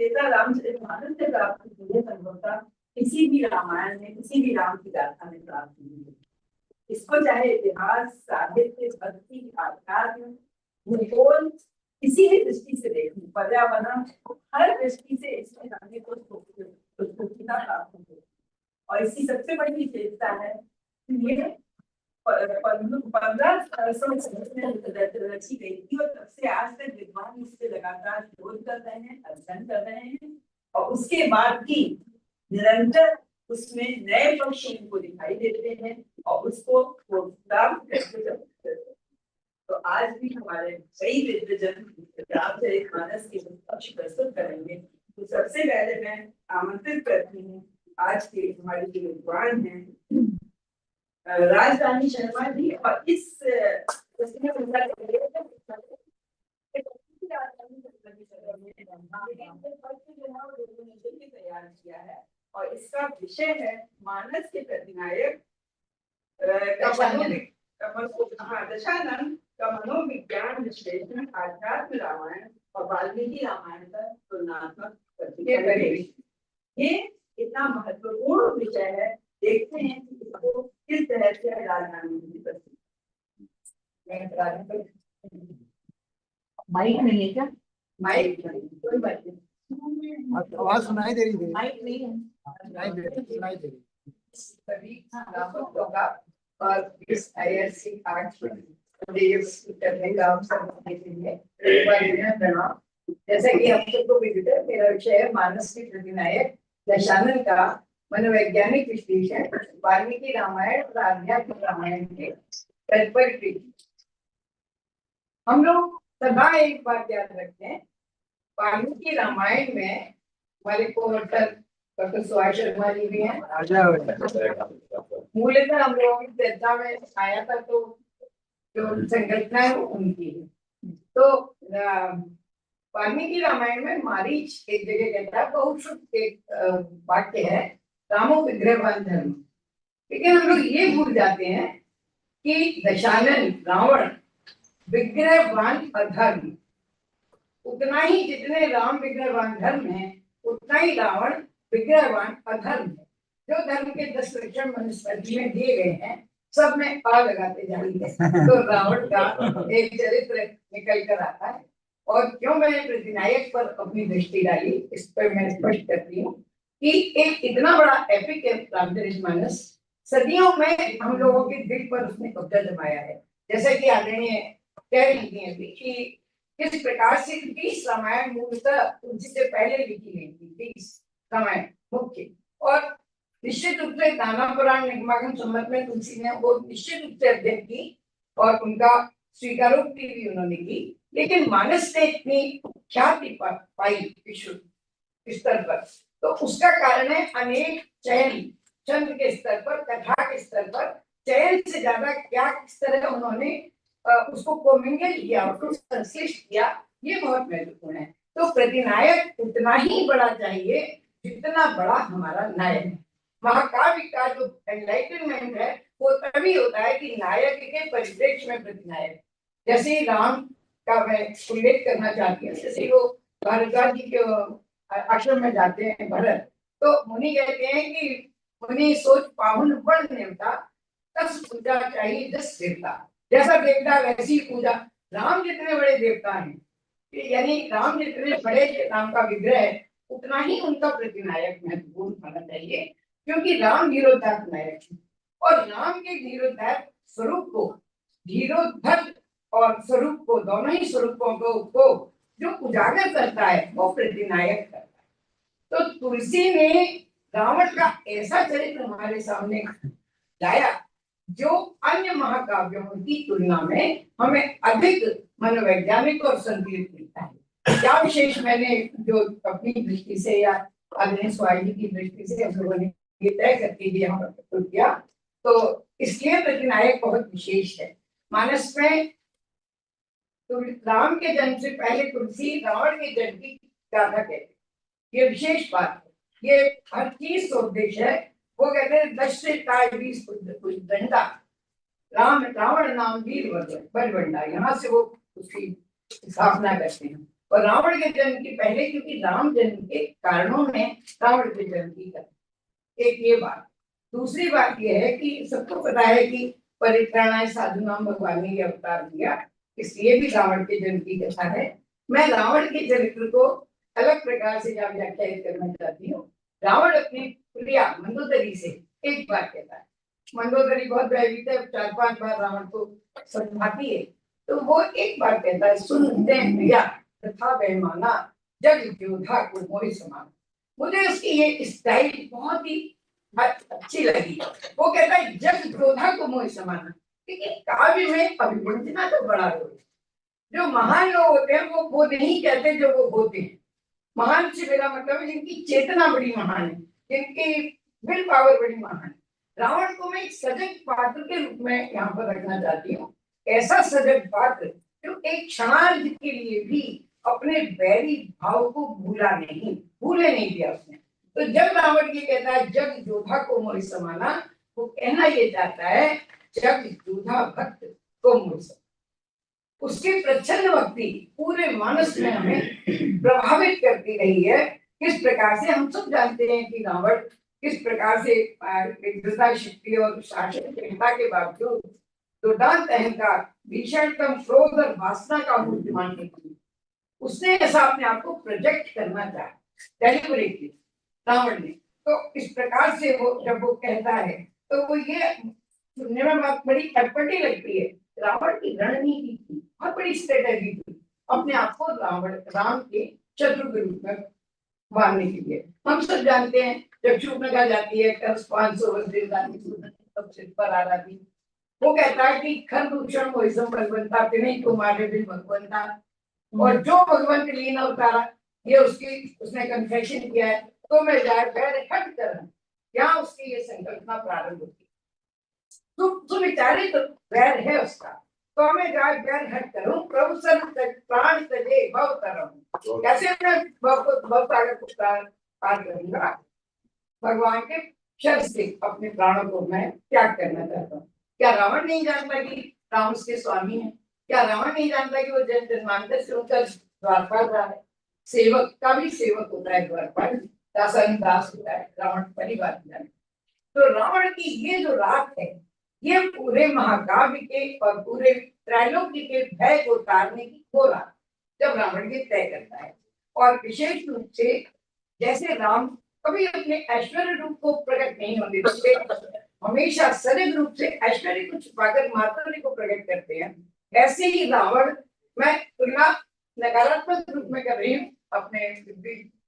त्रेता रामचरितमानस से प्राप्त हुई है, संभवतः किसी भी रामायण में, किसी भी राम की गाथा में प्राप्त हुई है। इसको चाहे इतिहास, साहित्य, भक्ति, आध्यात्म, भूगोल, किसी भी दृष्टि से देखें, पर्यावरण, हर दृष्टि से इसमें जाने को प्रस्तुतता प्राप्त हुई। और इसकी सबसे बड़ी विशेषता है कि ये 1500 में रची गई थी और तब से आज तक विद्वान इससे लगातार शोध कर रहे हैं, अध्ययन कर रहे हैं, और उसके बाद भी निरंतर उसमें नए पक्ष उनको दिखाई देते हैं और उसको प्राप्त करते जाते हैं। तो आज भी हमारे कई विद्वजन रामचरितमानस के पक्ष प्रस्तुत करेंगे। तो सबसे पहले मैं आमंत्रित करती हूँ आज के हमारे जो विद्वान हैं राजधानी शर्मा जी, और इस तैयार किया है और इसका विषय है मानस के प्रतिनायक दशानन का मनोविज्ञान विश्लेषण, आध्यात्म रामायण और वाल्मीकि रामायण का तुलनात्मक परिवेश। ये इतना महत्वपूर्ण विषय है, देखते हैं कि इसको किस तरह से राजधानी माइक नहीं है क्या? माइक कोई बात नहीं, आवाज सुनाई दे रही है? माइक नहीं है, सुनाई दे रही सभी ग्राहकों का और इस IRC आर्ट करने का अवसर देने के लिए प्रणाम। जैसे कि आप सबको विदित है, मेरा विषय है मानस के प्रतिनायक दशानन का मनोवैज्ञानिक विश्लेषण, वाल्मीकि रामायण और आध्यात्म रामायण के तात्पर्य। हम लोग सदा एक बात याद रखते हैं, वाल्मीकि रामायण में हमारे डॉक्टर सुभाष शर्मा जी भी हैं। मूलतः हम लोगों की चर्चा में आया था, तो जो संकल्पना है वो उनकी है। तो वाल्मीकि रामायण में मारीच एक जगह कहता है, बहुत एक वाक्य है, रामो विग्रहवान धर्म। लेकिन हम लोग ये भूल जाते हैं कि दशानन रावण विग्रहवान अधर्म, उतना ही जितने राम विग्रहवान धर्म है उतना ही रावण विग्रहवान अधर्म है। जो धर्म के 10 लक्षण मनुस्मृति में दिए गए हैं, सब में आ लगाते जाएंगे तो रावण का एक चरित्र निकल कर आता है। और क्यों मैंने प्रतिनायक पर अपनी दृष्टि डाली, इस पर मैं स्पष्ट करती हूँ कि एक इतना बड़ा एपिक है रामचरितमानस, सदियों में हम लोगों के दिल पर उसने कब्जा जमाया है। जैसे कि आदरणीय कह रही थी अभी कि किस प्रकार से 30 रामायण मूलतः तुलसी से पहले लिखी गई थी, 30 रामायण मुख्य, और निश्चित रूप से दाना पुराण निगमागम संमत में तुलसी ने वो निश्चित रूप से अध्ययन की और उनका स्वीकारोक्ति भी उन्होंने की। लेकिन मानस ने इतनी ख्याति पाई विश्व स्तर पर, तो उसका कारण है अनेक चयन, छंद के स्तर पर, कथा के स्तर पर चयन से ज्यादा क्या किस तरह उन्होंने उसको कोमिंगल किया, उसको संश्लिष्ट किया, ये बहुत महत्वपूर्ण है। तो प्रतिनायक उतना ही बड़ा चाहिए जितना बड़ा हमारा नायक है। महाकाव्य का जो एनलाइटनमेंट है वो तभी होता है कि नायक के परिप्रेक्ष्य में प्रतिनायक, जैसे राम का मैं उल्लेख करना चाहती हूँ। जैसे वो भारद्वाज जी के आश्रम में जाते हैं भरत, तो मुनि कहते हैं कि मुनि सोच पाहुन बड़ नेवता, तस पूजा चाहिए जस देवता। जैसा देवता वैसी पूजा। राम जितने बड़े देवता हैं, यानी राम जितने बड़े राम का विग्रह है, उतना ही उनका प्रतिनायक महत्वपूर्ण होना चाहिए, क्योंकि राम धीरोदात्त नायक है। और राम के धीरोदात्त स्वरूप को, धीरोद्धत और स्वरूप को, दोनों ही स्वरूपों को जो उजागर करता है वो प्रतिनायक करता है। तो तुलसी ने रावण का ऐसा चरित्र हमारे सामने लाया जो अन्य महाकाव्यों की तुलना में हमें अधिक मनोवैज्ञानिक और संतुलित मिलता है। क्या विशेष मैंने जो अपनी दृष्टि से या आदरणीय स्वामी की दृष्टि से हम लोगों ने ये तय करके यहाँ पर प्रस्तुत किया, तो इसलिए प्रतिनायक बहुत विशेष है। मानस में तो राम के जन्म से पहले तुलसी रावण के जन्म की गाथा कहते, ये विशेष बात है। ये हर चीज का उद्देश्य है। वो कहते हैं 10 से 20 दंडा, राम रावण नाम वीर बलवंडा, यहाँ से वो उसकी स्थापना करते हैं। और रावण के जन्म की पहले, क्योंकि राम जन्म के कारणों में रावण के जन्म की कथा। एक ये बात। दूसरी बात यह है कि सबको पता है कि परित्राणाय साधुनाम भगवान ने ये अवतार दिया, इसलिए भी रावण के जन्म की कथा है। मैं रावण के चरित्र को अलग प्रकार से व्याख्यायित करना चाहती हूँ। रावण अपनी प्रिया मंदोदरी से एक बार कहता है, मंदोदरी बहुत भयभीत है, 4-5 बार रावण को समझाती है, तो वो एक बार कहता है, सुनते प्रिया तथा बेमाना जग योद्धा को मोहि समाना। मुझे उसकी ये स्टाइल बहुत ही अच्छी लगी। वो कहता है जग योद्धा को मोहि समाना, क्योंकि काव्य में अभिव्यंजना तो बड़ा रोल है। जो महान लोग होते हैं वो नहीं कहते जो वो होते हैं। महान से मेरा मतलब है जिनकी चेतना बड़ी महान है, जिनकी विल पावर बड़ी महान है। रावण को मैं एक सजग पात्र के रूप में यहाँ पर रखना चाहती हूँ। ऐसा सजग पात्र जो एक क्षणार्ध के लिए भी अपने बैरी भाव को भूले नहीं दिया उसने। तो जब रावण ये कहता है जग योद्धा को मोहि समाना, वो कहना ये चाहता है जग योद्धा भक्त को मोहि समाना। उसकी प्रचंड भक्ति पूरे मानस में हमें प्रभावित करती रही है। किस प्रकार से हम सब जानते हैं कि रावण किस प्रकार से विद्वता शक्ति और शासन क्षमता के बावजूद दुर्दांत अहंकार, भीषणतम क्रोध और वासना का मूर्ति मानने की उसने ऐसा अपने आप को प्रोजेक्ट करना चाहा डेलिबरेटली रावण ने। तो इस प्रकार से वो जब वो कहता है तो वो ये सुनने में बात बड़ी अटपटी लगती है। रावण की रणनीति थी, बहुत बड़ी स्ट्रेटेजी थी अपने आप को राम के शत्रु के रूप में मारने के लिए। हम सब जानते हैं जब शूर्पणखा जाती है 500 वर्ष तब सिर पर आ रही, वो कहता है कि खरदूषण मोहिसम भगवंता नहीं तुम्हारे भी भगवंता, और जो भगवंत लीन अवतारा ये उसने कन्फेशन किया है, तो मैं जाए पैर हट कर, यहाँ उसकी ये संकल्पना प्रारंभ होती है। तो विचारित वैर है उसका, तो हमें जाए पैर हट करूं, प्रभु प्राण तजे भव तरहूं। कैसे मैं भव सागर को पार करूंगा? भगवान के शब्द से अपने प्राणों को मैं त्याग करना चाहता हूँ। क्या रावण नहीं जानता कि राम उसके स्वामी है? क्या रावण नहीं जानता कि वो जन्मांतर से उनका द्वारपाल रहा है? सेवक का भी सेवक होता है द्वारपाल, दास होता है रावण परिवार में। तो रावण की ये जो रात है, ये पूरे महाकाव्य के और पूरे त्रैलोक्य के भय को उतारने की हो रात जब रावण ये तय करता है। और विशेष रूप से जैसे राम कभी अपने ऐश्वर्य रूप को प्रकट नहीं होने देते, हमेशा सजग रूप से ऐश्वर्य को छुपाकर माधुर्य को प्रकट करते हैं, ऐसे ही रावण, मैं तुलना नकारात्मक रूप में कर रही हूँ, अपने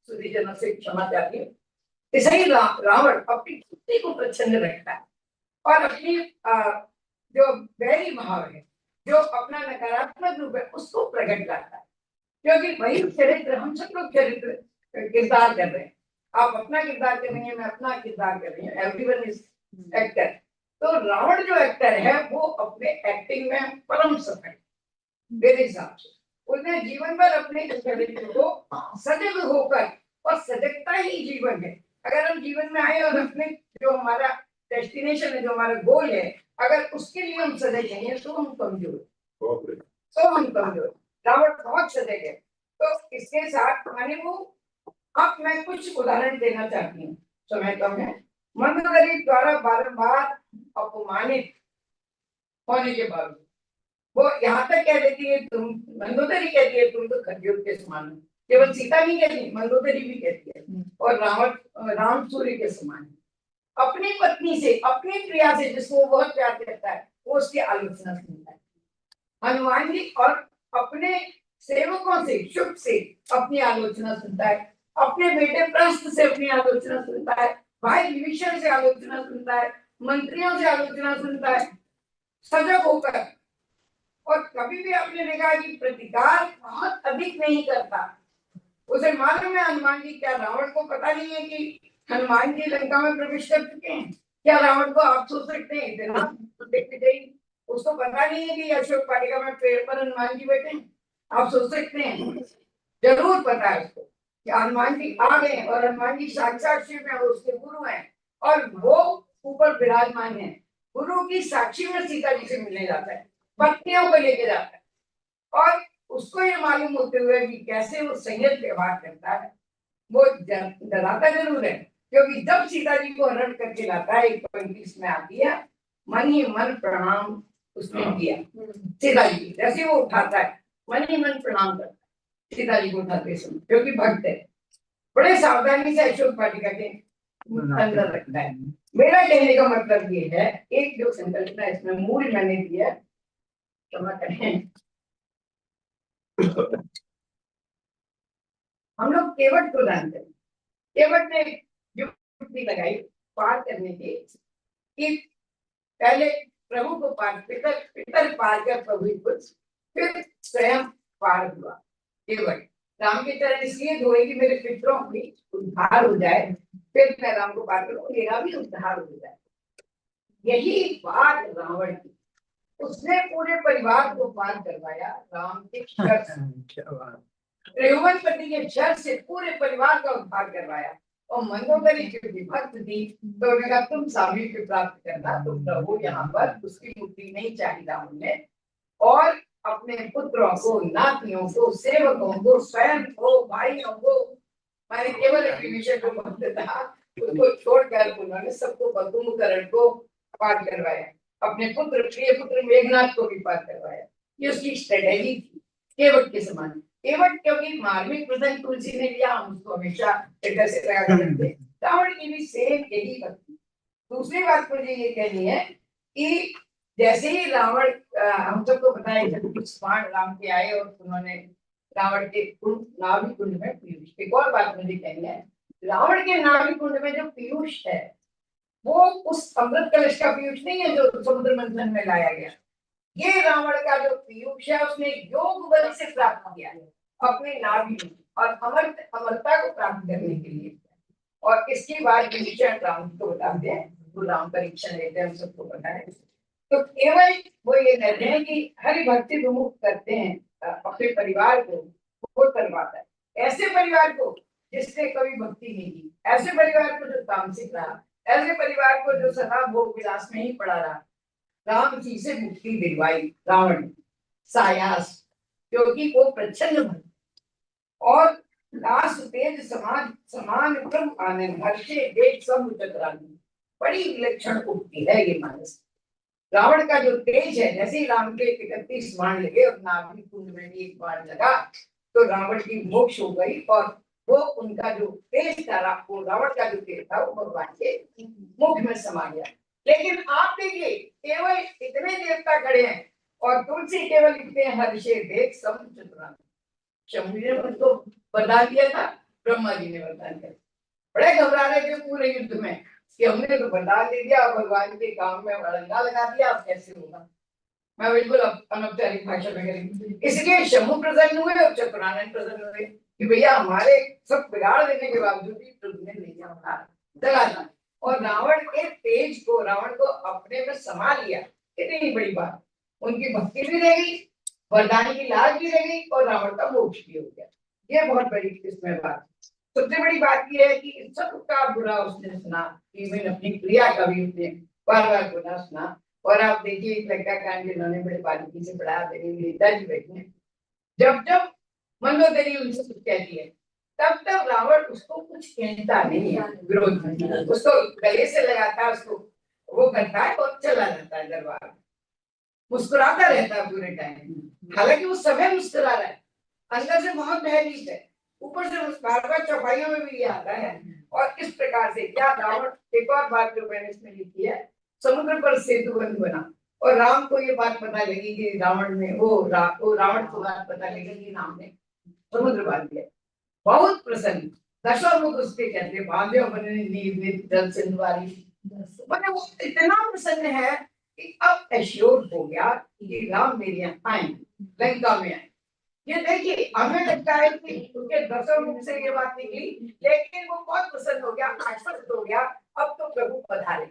सुधीजनों से क्षमा चाहती हूँ। ऐसे ही रावण अपनी बुद्धि को प्रचंड रखता है और अपनी जो बैरी भाव है, जो अपना नकारात्मक रूप है, उसको प्रकट करता है। क्योंकि वही चरित्र हम सब लोग चरित्र किरदार कर रहे हैं। आप अपना किरदार कर रही हैं, मैं अपना किरदार कर रही हूँ, एवरीवन इज एक्टर। तो रावण जो एक्टर है वो अपने एक्टिंग में परम सफल मेरे हिसाब से। उसने जीवन भर अपने चरित्र को सजग होकर, और सजगता ही जीवन है। अगर हम जीवन में आए और अपने जो हमारा डेस्टिनेशन है, जो हमारा गोल है, अगर उसके लिए हम सजग नहीं है तो हम कमजोर। रावण बहुत सजग है। तो इसके साथ मैंने वो, अब मैं कुछ उदाहरण देना चाहती हूँ, समय कम है। मंदोदरी द्वारा बारंबार अपमानित होने के बावजूद वो यहाँ तक कह देती है, तुम मंदोदरी कहती है तुम तो खरगोश के समान हो। केवल सीता नहीं कहती, मंदोदरी भी कहती है। और राम सूर्य के समान है। अपनी पत्नी से, अपनी प्रिया से जिसको वो बहुत प्यार करता है, वो उसकी आलोचना सुनता है। हनुमान जी और अपने सेवकों से, शुभ से अपनी आलोचना सुनता है। अपने बेटे प्रस्थ से अपनी आलोचना सुनता है। भाई विभीषण से आलोचना सुनता है। मंत्रियों से आलोचना सुनता है सजग होकर। और कभी भी आपने देखा कि प्रतिकार बहुत अधिक नहीं करता। उसे मालूम है हनुमान जी, क्या रावण को पता नहीं है कि हनुमान जी लंका में प्रवेश कर चुके हैं? क्या रावण को आप सोच सकते हैं इतना देखते ही उसको पता नहीं है कि अशोक वाटिका में पेड़ पर हनुमान जी बैठे हैं? आप सोच सकते हैं? जरूर पता है उसको कि हनुमान जी आ गए और हनुमान जी साक्षात शिव है, उसके गुरु हैं और वो ऊपर विराजमान है। गुरु की साक्षी में सीता जी से मिलने जाता है, पत्नियों को लेके जाता है और उसको ये मालूम होते हुए कि कैसे वो संयत व्यवहार करता है, वो डराता जरूर है, क्योंकि जब सीता जी को हरण करके लाता है, 1:35 में आती है, मन ही मन प्रणाम उसने किया सीता जी, जैसे वो उठाता है मन ही मन प्रणाम करता है सीता जी को उठाते समय, क्योंकि भक्त है, बड़े सावधानी से अशोक वाटिका के अंदर रखता है। मेरा कहने का मतलब ये है, एक जो संकल्पना इसमें मूल मैंने दिया, क्षमा करें, हम लोग केवट को जानते हैं। केवट ने युक्ति लगाई पार करने की कि पहले प्रभु को पार, पितर पितर पार कर प्रभु कुछ, फिर स्वयं पार हुआ। केवट राम की तरह इसलिए धोए कि मेरे पितरों की उद्धार हो जाए, फिर मैं राम को पार करूं, मेरा भी उद्धार हो जाए। यही बात रावण की, उसने पूरे परिवार को पार करवाया राम के शर से, त्रिभुवन पति के शर से पूरे परिवार का उद्धार करवाया। और मंदोदरी की भक्त थी, तो उन्होंने कहा तुम सामीप्य प्राप्त करना, तो प्रभु यहाँ पर उसकी मुक्ति नहीं चाहिए राम ने, और अपने पुत्रों को, नातियों को, सेवकों को, स्वयं को, भाइयों को, मैंने केवल एक विषय को भक्त था, उसको छोड़कर उन्होंने सबको बदुमुकरण को पार करवाया, अपने पुत्र प्रिय पुत्र मेघनाथ को भी पार करवाया। ये उसकी स्ट्रेटेजी थी केवट के समान। केवट क्योंकि मार्मिक प्रसंग तुलसी ने लिया, हम उसको हमेशा इधर से लगा कर रखते हैं। रावण की भी सेम यही भक्ति। दूसरी बात मुझे ये कहनी है कि जैसे ही रावण, हम सबको पता है जब कुछ बाण राम के आए और उन्होंने रावण के कुंड, नाभि कुंड में पीयूष, एक और बात मुझे कहनी है, रावण के नाभि कुंड में जो पीयूष है, वो उस अमृत कलश का पीयूष नहीं है जो समुद्र मंथन में लाया गया। ये रावण का जो पीयूष है, उसने योग बल से प्राप्त किया है अपने नाभि में, और अमरता को प्राप्त करने के लिए। और इसकी बात विभीषण राम को बताते हैं, वो राम परीक्षण लेते हैं, हम सबको पता है। तो केवल वो ये कहते हैं कि हरि भक्ति विमुख करते हैं अपने परिवार को, वो करवाता है ऐसे परिवार को जिसने कभी भक्ति नहीं की, ऐसे परिवार को जो तामसिक रहा, ऐसे परिवार को जो सदा भोग विलास में ही पड़ा रहा। राम जी से मुक्ति दिलवाई रावण सायास, क्योंकि वो प्रच्छन्न भक्त और दास तेज समान समान क्रम आनंद हर्षे देख सब चतुरानी, बड़ी विलक्षण उक्ति है ये मानस। रावण का जो तेज है, जैसे ही राम के 31 बाण लगे और नाभि कुंड में भी एक बाण लगा, तो रावण की मोक्ष हो गई, और वो उनका जो तेज था, वो रावण का जो तेज था, वो भगवान के मुख में समा गया। लेकिन आप देखिए, केवल इतने देवता खड़े हैं और तुलसी केवल लिखते हैं हर्षे देख सब चतुरानी। शंभु ने उनको बता दिया था, ब्रह्मा जी ने बता दिया, बड़े घबरा रहे थे पूरे युद्ध में कि हमने तो बता दे दिया, भगवान के काम में अड़ंगा लगा दिया, अब कैसे होगा। मैं बिल्कुल अनौपचारिक भाषा में करेंगे, इसलिए शंभु प्रसन्न हुए और चतुरानन प्रसन्न हुए कि भैया हमारे सब बिगाड़ देने के बावजूद भी प्रभु ने नहीं जला था, और रावण के तेज को, रावण को अपने में समा लिया। इतनी बड़ी बात, उनकी भक्ति भी रह गई, वरदान की लाज भी रह गई, और रावण का मोक्ष भी हो गया। ये बहुत बड़ी इसमें बात। सबसे बड़ी बात यह है कि सबका बुरा उसने सुना, इवन अपनी क्रिया का भी उसने बार बार बुरा सुना। और आप देखिए लंका कांड जिन्होंने बड़े बारीकी से पढ़ा, मेरी रीता जी बैठी हैं, जब जब मंदोदरी उनसे कुछ कहती है, तब तब रावण उसको कुछ कहता नहीं है, विरोध में उसको गले से लगाता है, उसको वो करता है और चला जाता है दरबार, मुस्कुराता रहता है पूरे टाइम। हालांकि वो समय मुस्कुरा रहा है, अंदर से बहुत भयभीत है, ऊपर से बार चौपाइयों में भी ये आता है। और इस प्रकार से क्या रावण, एक और बात जो मैंने इसमें लिखी है, समुद्र पर सेतु बंध बना, और राम को ये बात पता लगी कि रावण ने रावण को बात पता लगी कि राम ने समुद्र बांध दिया, बहुत प्रसन्न, दशमुख उसके कहते बांधे बने जल सिंधुवारी, मतलब वो इतना प्रसन्न है कि अब एश्योर हो गया कि राम मेरे यहाँ आए, लंका में आए। ये देखिए, हमें लगता है कि उनके दसों मुख से ये बात निकली, लेकिन वो बहुत प्रसन्न हो गया, आश्वस्त हो गया, अब तो प्रभु पधारे।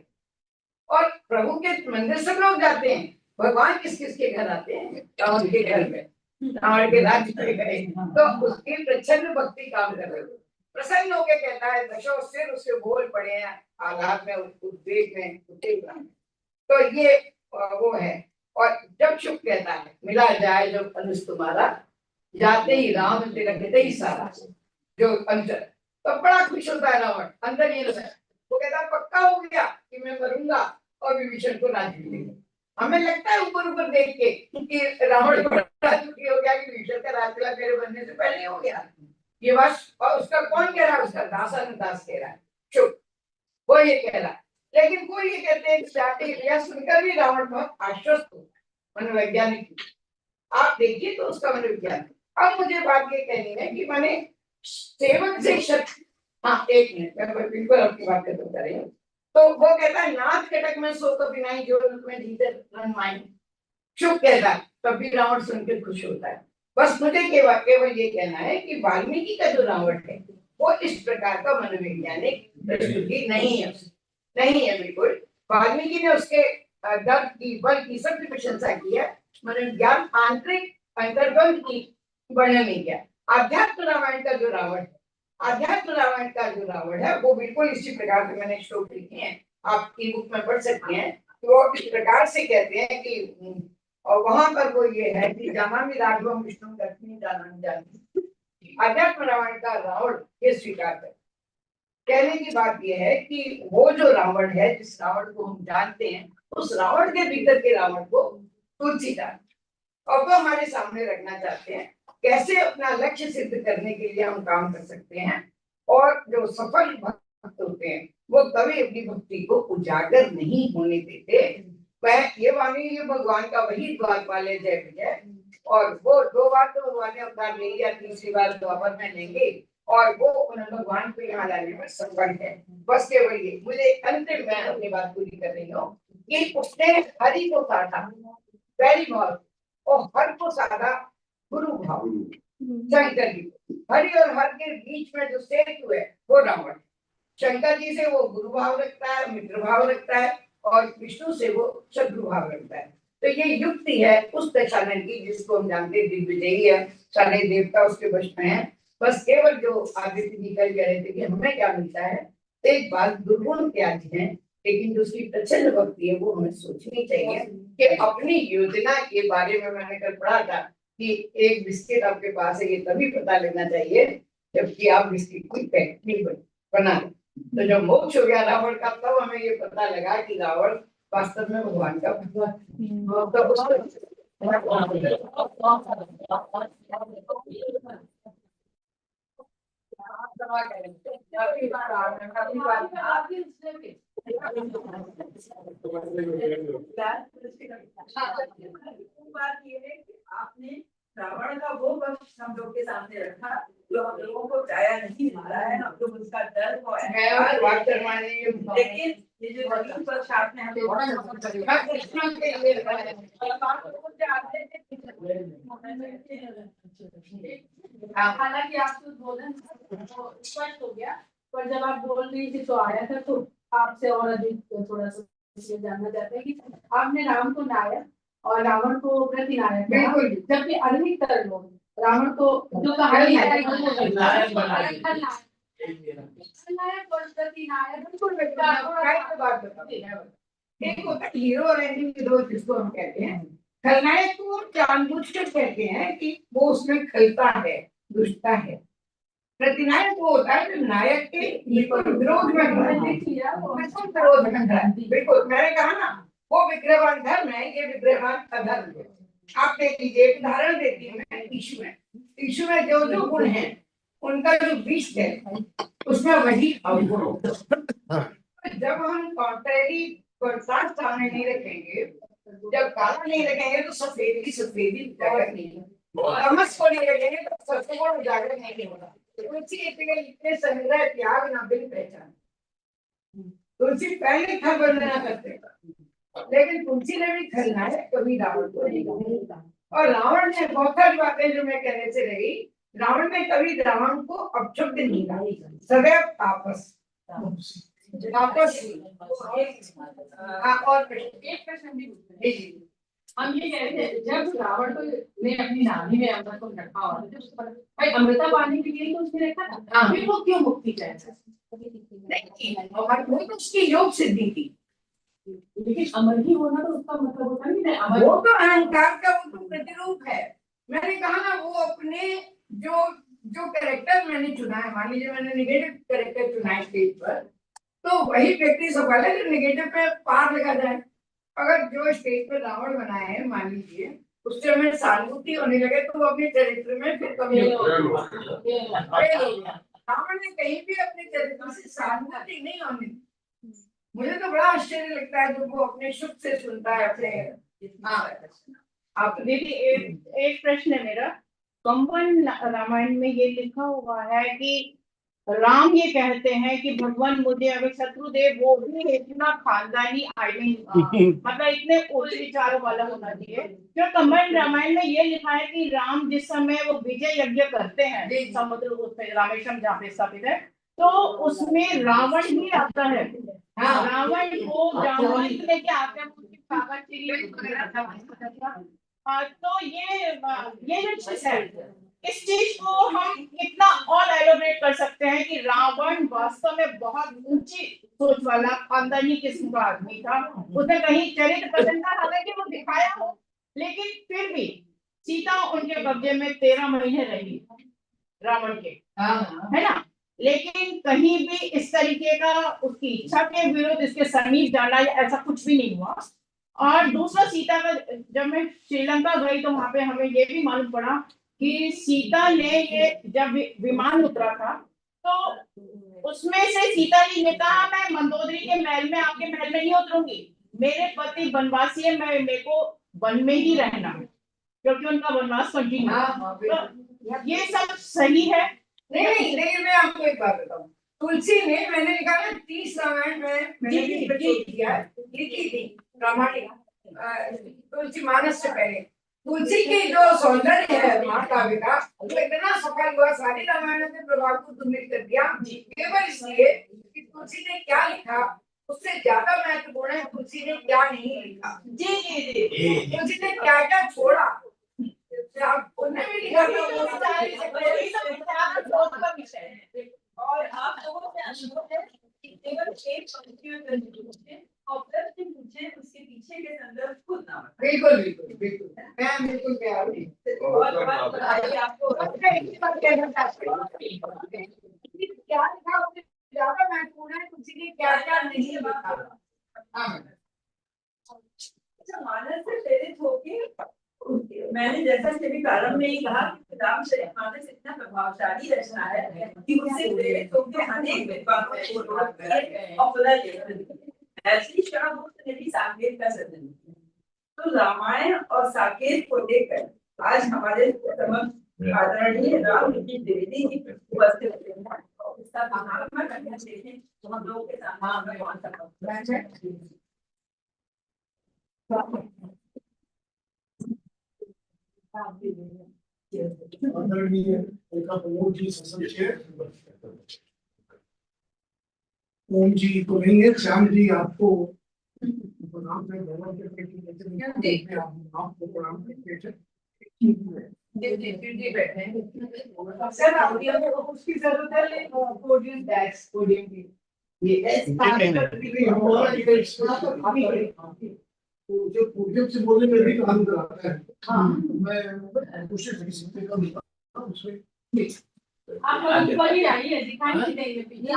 और प्रभु के मंदिर सब लोग जाते हैं, भगवान किस किस के घर आते हैं, रावण के घर में, रावण के राज्य में गए, तो उसकी प्रचंड भक्ति काम कर रहे, प्रसन्न होकर कहता है, दशों सिर उसके बोल पड़े हैं आघात में, उद्वेग में, उद्वेग। तो ये वो है। और जब शुभ कहता है, मिला जाए जो अनुज तुम्हारा, जाते ही राम तेरा कहते ही सारा जो अंदर, तो बड़ा खुश होता है रावण अंदर ये लगता है। वो कहता है पक्का हो गया कि मैं मरूंगा और विभीषण को राज्य मिलेगा। हमें लगता है ऊपर ऊपर देख के कि रावण बड़ा दुखी हो गया कि विभीषण का राज्य मेरे बनने से पहले हो गया। ये बस, और उसका कौन कह रहा है? उसका दास कह रहा है, चुप, वो ये कह रहा है। लेकिन कोई ये कहते हैं जाते यह सुनकर भी रावण बहुत आश्वस्त हो, मनोवैज्ञानिक। आप देखिए तो उसका मनोविज्ञान। अब मुझे बात ये कहनी है कि मैंने सेवक से शक्ति, हाँ एक मिनट मैं बिल्कुल आपकी बात खत्म कर रही हूँ। तो वो कहता है नाथ कटक में सो तो बिनाई जो में जीते रन माई, चुप कहता है, तब भी रावण सुनकर खुश होता है। बस मुझे केवल ये कहना है कि वाल्मीकि का जो रावण है वो इस प्रकार का मनोवैज्ञानिक प्रस्तुति नहीं है, नहीं है बिल्कुल। वाल्मीकि ने उसके दर्द की बल की सबकी प्रशंसा की है, मनोविज्ञान आंतरिक अंतर्गम की वर्णन नहीं किया। आध्यात्म रामायण का जो रावण है, आध्यात्म रामायण का जो रावण है वो बिल्कुल इसी प्रकार से मैंने श्लोक लिखे हैं, आप ई बुक में पढ़ सकते हैं। वो इस प्रकार से कहते हैं कि और वहां पर वो ये है कि जानामि राघवम विष्णु लक्ष्मी जानामि, अध्यात्म रामायण का रावण ये स्वीकार कर। कहने की बात यह है कि वो जो रावण है, जिस रावण को हम जानते हैं, उस रावण के भीतर के रावण को तुलसीदास और वो हमारे सामने रखना चाहते हैं। कैसे अपना लक्ष्य सिद्ध करने के लिए हम काम कर सकते हैं, और जो सफल भक्त होते हैं वो कभी अपनी भक्ति को उजागर नहीं होने देते। वह ये वाणी ये भगवान का वही द्वारपाल है, जय विजय। और वो 2 बार तो भगवान ने अवतार ले लिया, तीसरी बार द्वापर में लेंगे, और वो उन भगवान को यहाँ लाने में संबंध है। बस केवल ये मुझे अंतिम मैं अपनी बात पूरी कर रही हूँ कि उसने हरि को साधा, वेरी भाव, और हर को साधा गुरु भाव, शंकर जी। हरि और हर के बीच में जो सेतु है वो रावण। शंकर जी से वो गुरु भाव रखता है, मित्र भाव रखता है, और विष्णु से वो शत्रु भाव रखता है। तो ये युक्ति है उस दशानन की जिसको हम जानते हैं दिग्विजयी है, सारे देवता उसके वश में है। बस केवल जो आदित्य जी कह रहे थे कि हमें क्या मिलता है, एक बात दुर्गुण त्याग है, लेकिन जो उसकी प्रचंड भक्ति है वो हमें सोचनी चाहिए कि अपनी योजना के बारे में मैंने कल पढ़ा था कि एक बिस्किट आपके पास है, ये तभी पता लेना चाहिए जबकि आप बिस्किट की पैकेट बना। तो जब मोक्ष हो गया रावण का, तब हमें ये पता लगा कि रावण वास्तव में भगवान का भगवान। बात ये है कि आपने रावण का वो पक्ष हम लोग के सामने रखा जो हम लोगों को दया नहीं मारा है, हम लोग उसका डर को लेकिन ये जो नवीन पक्ष आपने हालांकि आपको बोलन स्पष्ट हो गया, पर जब आप बोल रही थी तो आया था, तो आपसे और अधिक थोड़ा सा जानना चाहते हैं कि आपने राम को नायक और रावण को प्रतिनायक, बिल्कुल, जबकि अधिकतर लोग रावण को जो कहानी है खलनायक और प्रतिनायक बिल्कुल एक होता है हीरो और एंटी हीरो जिसको हम कहते हैं। खलनायक को जानबूझकर कहते हैं कि वो उसमें खलता है, दुष्टता है। प्रतिनायक वो होता है जो नायक के विरोध में बिल्कुल, मैंने कहा ना वो विग्रहवान धर्म है, ये विग्रहवान अधर्म है। आप देख लीजिए, एक उदाहरण देती हूँ मैं ईशु में जो जो गुण है उनका जो बीच है उसमें वही अवगुण। जब हम कॉन्ट्रेरी कंट्रास्ट सामने नहीं रखेंगे, जब काला नहीं रखेंगे तो सफेद की सफेदी उजागर नहीं, तमस को नहीं रखेंगे तो सत्य को उजागर नहीं होगा। तुलसी इतने संग्रह त्याग ना बिन पहचान। तुलसी पहले खल वंदना करते, लेकिन तुलसी ने भी खलना है कभी रावण को नहीं कहा। और रावण ने बहुत सारी बातें जो मैं कहने से रही, रावण ने कभी रावण को अपशब्द नहीं कहा, सदैव आपस आपस। और एक प्रश्न भी हम ये कह रहे थे, जब रावण को ने अपनी नाभि में अमृत को रखा और भाई अमृता पाने के लिए तो उसने रखा था, फिर वो क्यों मुक्ति चाहता? वो तो उसकी योग सिद्धि थी, लेकिन अमर ही होना तो उसका मतलब होता नहीं है। वो तो अहंकार का वो तो प्रतिरूप है। मैंने कहा ना वो अपने जो जो कैरेक्टर मैंने चुना है, मान लीजिए मैंने निगेटिव कैरेक्टर चुना है स्टेज पर, तो वही व्यक्ति सफल है जो निगेटिव पे पार लगा जाए। अगर जो स्टेज पे रावण बनाए हैं मान लीजिए उससे हमें सहानुभूति होने लगे तो वो अपने चरित्र में फिर कभी रावण ने कहीं भी अपने चरित्र से सहानुभूति नहीं होने दी। मुझे तो बड़ा आश्चर्य लगता है जब वो अपने शुभ से सुनता है अपने। हाँ आप दीदी एक प्रश्न है मेरा। कंवन रामायण में ये लिखा हुआ है कि राम ये कहते हैं कि भगवान मुझे अगर शत्रुदेव वो भी इतना खानदानी आई मीन मतलब इतने उच्च विचारों वाला होना चाहिए। जो कंवन रामायण में ये लिखा है कि राम जिस समय वो विजय यज्ञ करते हैं समुद्र उसमें रामेश्वरम जहाँ पे स्थापित है तो उसमें रावण भी आता है। रावण को जामवंत लेके आते हैं उसकी तो ये जो चीज है इस चीज को हम कितना और एलोब्रेट कर सकते हैं कि रावण वास्तव में बहुत ऊंची सोच वाला खानदानी किस्म का आदमी था। उसने कहीं चरित्र प्रसन्नता हालांकि वो दिखाया हो लेकिन फिर भी सीता उनके कब्जे में 13 महीने रही रावण के, है ना। लेकिन कहीं भी इस तरीके का उसकी इच्छा के विरुद्ध इसके समीप जाना ऐसा कुछ भी नहीं हुआ। और दूसरा सीता का जब मैं श्रीलंका गई तो वहां पे हमें ये भी मालूम पड़ा कि सीता ने ये जब विमान उतरा था तो उसमें से सीता जी ने कहा मैं मंदोदरी के महल में आपके महल में नहीं उतरूंगी, मेरे पति वनवासी है, मैं मेरे को वन में ही रहना है क्योंकि उनका वनवास कंटिन्यू। तो ये सब सही है? नहीं मैं आपको एक बात बताऊं। तुलसी ने मैंने लिखा है 30 रामायण में मैंने भी प्रस्तुत किया लिखी थी रामायण तुलसी मानस से पहले। तुलसी की जो सौंदर्य है महाकाव्य का वो इतना सफल हुआ सारी रामायणों के प्रभाव को दूमित कर दिया केवल इसलिए कि तुलसी ने क्या लिखा उससे ज्यादा महत्वपूर्ण है तुलसी ने क्या नहीं लिखा। जी तुलसी ने क्या क्या छोड़ा उन्हें भी लिखा और आप लोगों से अनुरोध है कि केवल एक पंक्ति में प्रश्न पूछें और प्रश्न पूछें उसके पीछे के संदर्भ खुद ना बताएं। बिल्कुल मैं बिल्कुल तैयार हूँ। बहुत बधाई आपको। क्या लिखा उससे ज्यादा महत्वपूर्ण है तुलसी ने क्या क्या नहीं लिखा। मानस से प्रेरित होके मैंने जैसा कि प्रारंभ में ही कहा कि रामचरितमानस इतना प्रभावशाली रचना है कि उससे प्रेरित होकर अनेक विद्वानों को और पुनर्लेखन ऐसी श्यामगुप्त ने भी साकेत का सृजन किया। तो रामायण और साकेत को लेकर आज हमारे समक्ष आदरणीय राम द्विवेदी जी उपस्थित हैं और इसका महात्मा करना चाहिए तो हम लोग के सामने कौन सा आदरणीय ओम जी ससंचय ओम जी तो नहीं है श्याम जी आपको प्रणाम है भगवान के प्रति आपको प्रणाम करते सर उसकी जरूरत है पोडियम डैश पोडियम की जो पूज्य से बोलने में भी काम कराता है। मैं कोशिश नहीं सकते कम उसमें आप लोग ऊपर ही आइए दिखाई नहीं देंगे पीछे।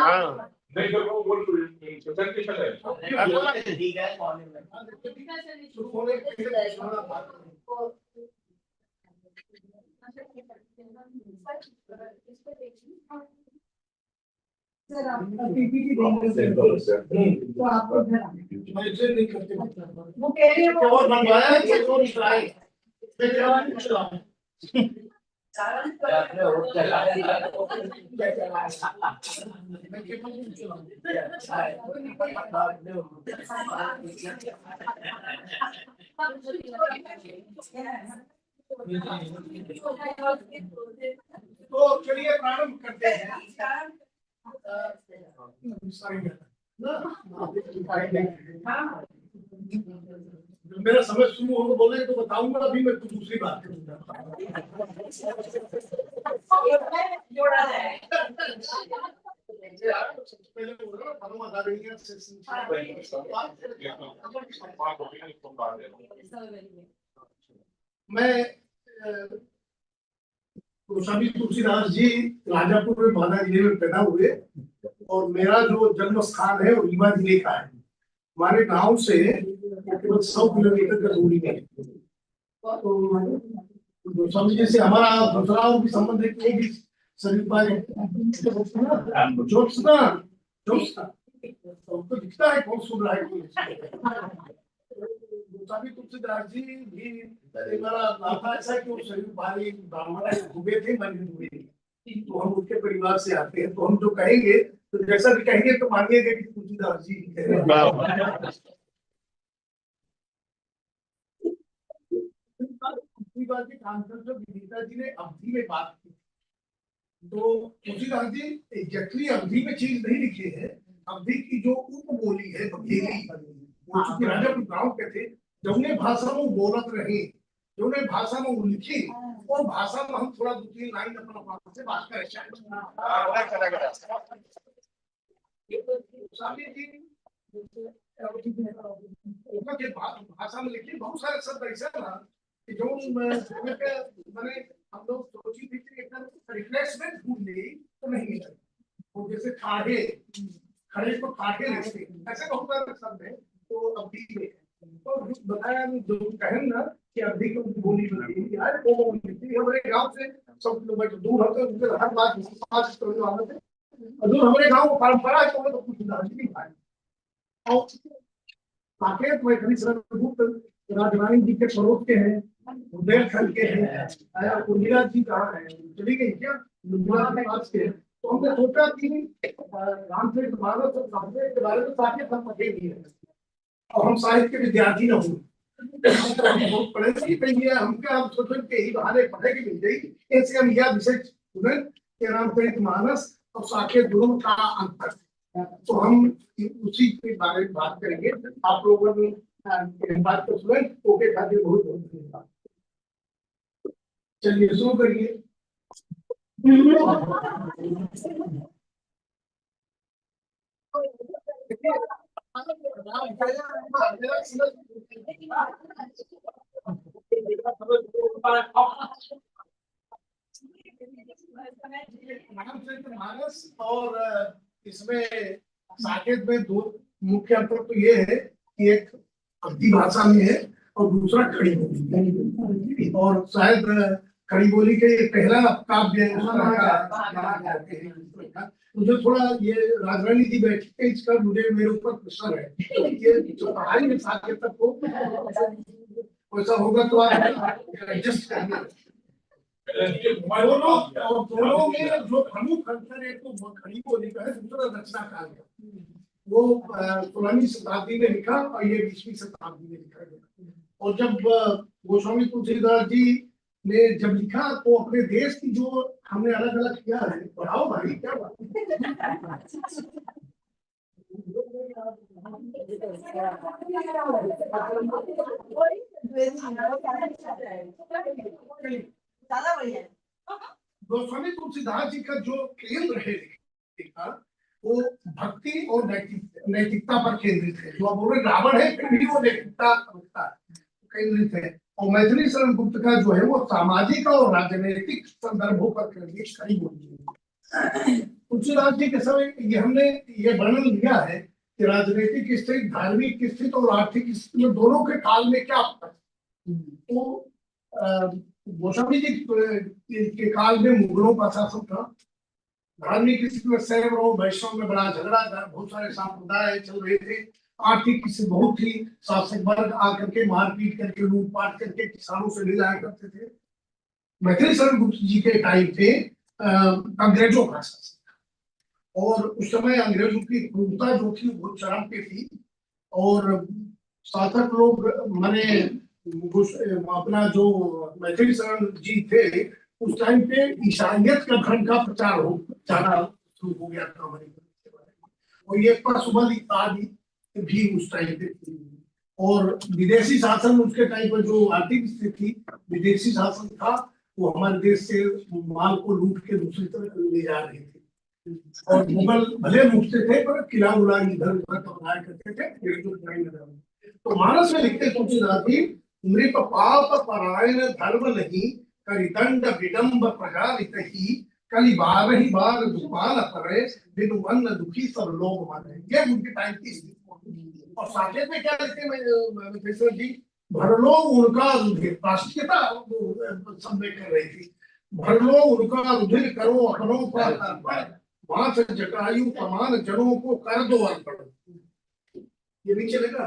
नहीं तो वो बोल प्रेजेंटेशन है ठीक है मॉर्निंग में शुरू होने सर आप पीपीटी देंगे तो आपको मैं इसे नहीं करते वो कह रहे हैं और बनवाया है कि वो निकलाई तो चलिए प्रारंभ करते हैं। मेरा समझ शुरू होगा बोले तो बताऊंगा अभी मैं कुछ दूसरी बात करूंगा। जोड़ा है पहले बोल रहा हूँ आदरणीय मैं गोस्वामी तुलसीदास जी राजापुर में बांदा जिले में पैदा हुए और मेरा जो जन्म स्थान है वो रीवा जिले का है। हमारे गांव से केवल 100 किलोमीटर की दूरी में है। तो गोस्वामी जी से हमारा दूसरा और भी संबंध है कि वो भी शरीर पर ज्योत्सना तो दिखता है कौन सुन रहा है गोस्वामी तुलसीदास जी भी मेरा नाता ऐसा कि वो शरीर भारी ब्राह्मण हुए थे मन हुए। तो हम उनके परिवार से आते हैं, तो हम जो कहेंगे तो जैसा भी कहेंगे तो मानिएगा कि तुलसीदास जी दूसरी बात की कॉन्फ्रेंस में विनीता जी ने अवधि में बात की, तो तुलसीदास जी एग्जैक्टली अवधि में चीज नहीं लिखी है। अवधि की जो उपबोली है बघेली, वो चूंकि राजापुर गांव के थे, जौने भाषा में बोलत रहे, जौने भाषा में वो लिखी, वो भाषा में हम थोड़ा 2-3 लाइन अपना भाषा से बात करें। स्वामी जी के भाषा में लिखी बहुत सारे शब्द ऐसा था कि जो मैंने हम लोग सोची थी कि एक रिप्लेसमेंट ढूंढ ली तो नहीं मिला। वो जैसे खाड़े, खड़े को खाटे लिखते ऐसे बहुत सारे शब्द है। तो अवधि में तो बताया जो कहें ना कि अवधि को बोली बनती है, वो लिखती है। हमारे गांव से 100 किलोमीटर दूर होते उनके हर बात 5 किलोमीटर से जो हमारे गांव को परंपरा है तो कुछ नहीं पाए। और साकेत मैथिली सरगुप्त राजरानी जी के पड़ोस के हैं, बुंदेलखंड के हैं। उर्मिला जी कहाँ है, चली गई क्या? उर्मिला के पास के। तो हमने सोचा कि रामचरित मानस और साकेत के बारे में साकेत हम पढ़े भी है और हम साहित्य के विद्यार्थी न हुए बहुत पढ़े नहीं कहिए हमके। हम सोचे कि यही बहाने पढ़े की मिल जाएगी, ऐसे हम यह विषय चुने कि रामचरित मानस और साकेत दोनों का अंतर। तो हम उसी के बारे में बात करेंगे। आप लोगों ने बात को सुने, ओके खातिर बहुत बहुत धन्यवाद। चलिए शुरू करिए। मानस और इसमें साकेत में दो मुख्य अंतर तो ये है कि एक अवधी भाषा में है और दूसरा खड़ी बोली। और शायद खड़ी बोली के पहला काव्य मुझे थोड़ा ये राजरानी जी बैठी है, इसका मुझे मेरे ऊपर प्रेशर है। ये जो पढ़ाई में साकेत तक को वैसा होगा तो आप एडजस्ट करिए। दोनों में जो प्रमुख अंतर है तो खड़ी बोली का है, दूसरा रचना काल का। वो 16वीं शताब्दी में लिखा और ये 20वीं शताब्दी में लिखा गया। और जब गोस्वामी तुलसीदास जी ने जब लिखा तो अपने देश की जो हमने अलग अलग किया है, पढ़ाओ भाई क्या बात गोस्वामी तुलसीदास जी का जो केंद्र है लिखा वो भक्ति और नैतिकता पर केंद्रित है। जो बोल रहे रावण है फिर भी वो नैतिकता केंद्रित है। और मैथिली सरगुप्त का जो है वो सामाजिक और राजनीतिक संदर्भों पर केंद्रित खड़ी बोली है। तुलसीदास जी के समय ये हमने ये वर्णन लिया है कि राजनीतिक स्थिति, धार्मिक स्थिति और आर्थिक स्थिति में दोनों के काल में क्या होता है। तो गोस्वामी जी के काल में मुगलों का शासन था। धार्मिक स्थिति में शैवों वैष्णव में बड़ा झगड़ा था, बहुत सारे संप्रदाय चल रहे थे। आर्थिक स्थिति बहुत ही शासक वर्ग आकर के मारपीट करके लूटपाट करके किसानों से ले जाया करते थे। मैथिली सरगुप्त जी के टाइम पे अंग्रेजों का शासन था और उस समय अंग्रेजों की क्रूरता जो थी बहुत चरम पे थी। और शासक लोग माने अपना जो मैथिली शरण जी थे उस टाइम पे ईसाइयत का धर्म का प्रचार हो जाना शुरू हो गया था हमारे और ये पशुबलि आदि भी उस टाइम पे थी। और विदेशी शासन उसके टाइम पर जो आर्थिक स्थिति थी, विदेशी शासन था, वो हमारे देश से माल को लूट के दूसरी तरफ ले जा रहे थे। और मुगल भले लूटते थे पर किला उला इधर उधर बनाया करते थे। तो मानस में लिखते तुलसीदास जी, नृप पाप परायण धर्म नहीं करिदंड विडंब प्रजालित ही कली बार ही बार दुपाल परे बिनु मन दुखी सब लोग माने। ये उनके टाइम की स्थिति। और साकेत में क्या लिखते हैं कृष्ण जी, भरलो उनका रुधिर, राष्ट्रीयता संवेद कर रही थी। भरलो उनका रुधिर करो अखरों का अर्पण, माथ जटायु समान जनों को कर दो अर्पण। ये नहीं चलेगा,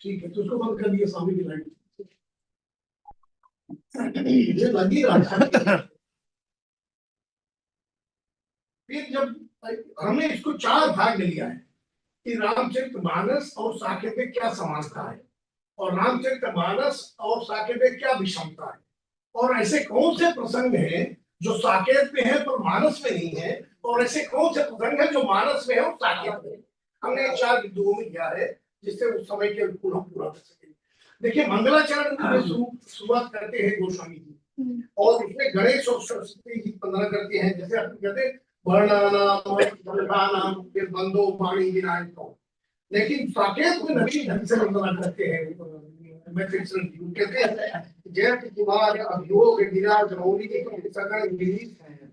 ठीक है, तो उसको बंद कर दिया स्वामी की लाइन। ये लगी रहा। फिर जब हमने इसको 4 भाग में लिया है कि रामचरितमानस और साकेत में क्या समानता है, और रामचरितमानस और साकेत में क्या विषमता है, और ऐसे कौन से प्रसंग हैं जो साकेत में है पर मानस में नहीं है, और ऐसे कौन से प्रसंग हैं जो मानस में है और साकेत में। हमने 4 बिंदुओं में किया है जिससे उस समय के अनुकूल हम पूरा कर सके। देखिए मंगलाचरण में शुरुआत करते हैं गोस्वामी जी, और उसमें गणेश और सरस्वती जी वंदना करते हैं। जैसे आप कहते हैं वर्णानाम फिर बंदो वाणी विनायक, लेकिन साकेत में नदी ढंग से वंदना करते हैं। मैं कृष्ण जी कहते हैं जय कुमार अभियोग गिरा जमौली सकल गिरी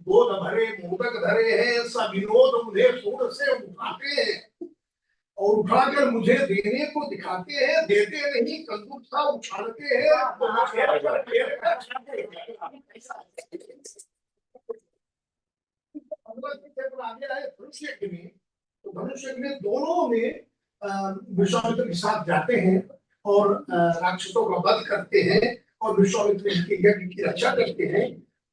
बोध भरे मोदक धरे हैं, सब विनोद मुझे सूर से उठाते हैं, और उठाकर मुझे देने को दिखाते हैं, देते नहीं कंदूक सा उछालते हैं। आगे आए धनुष यज्ञ में, तो धनुष यज्ञ में दोनों में विश्वामित्र के साथ जाते हैं और राक्षसों का वध करते हैं, और विश्वामित्र के यज्ञ की रक्षा करते हैं।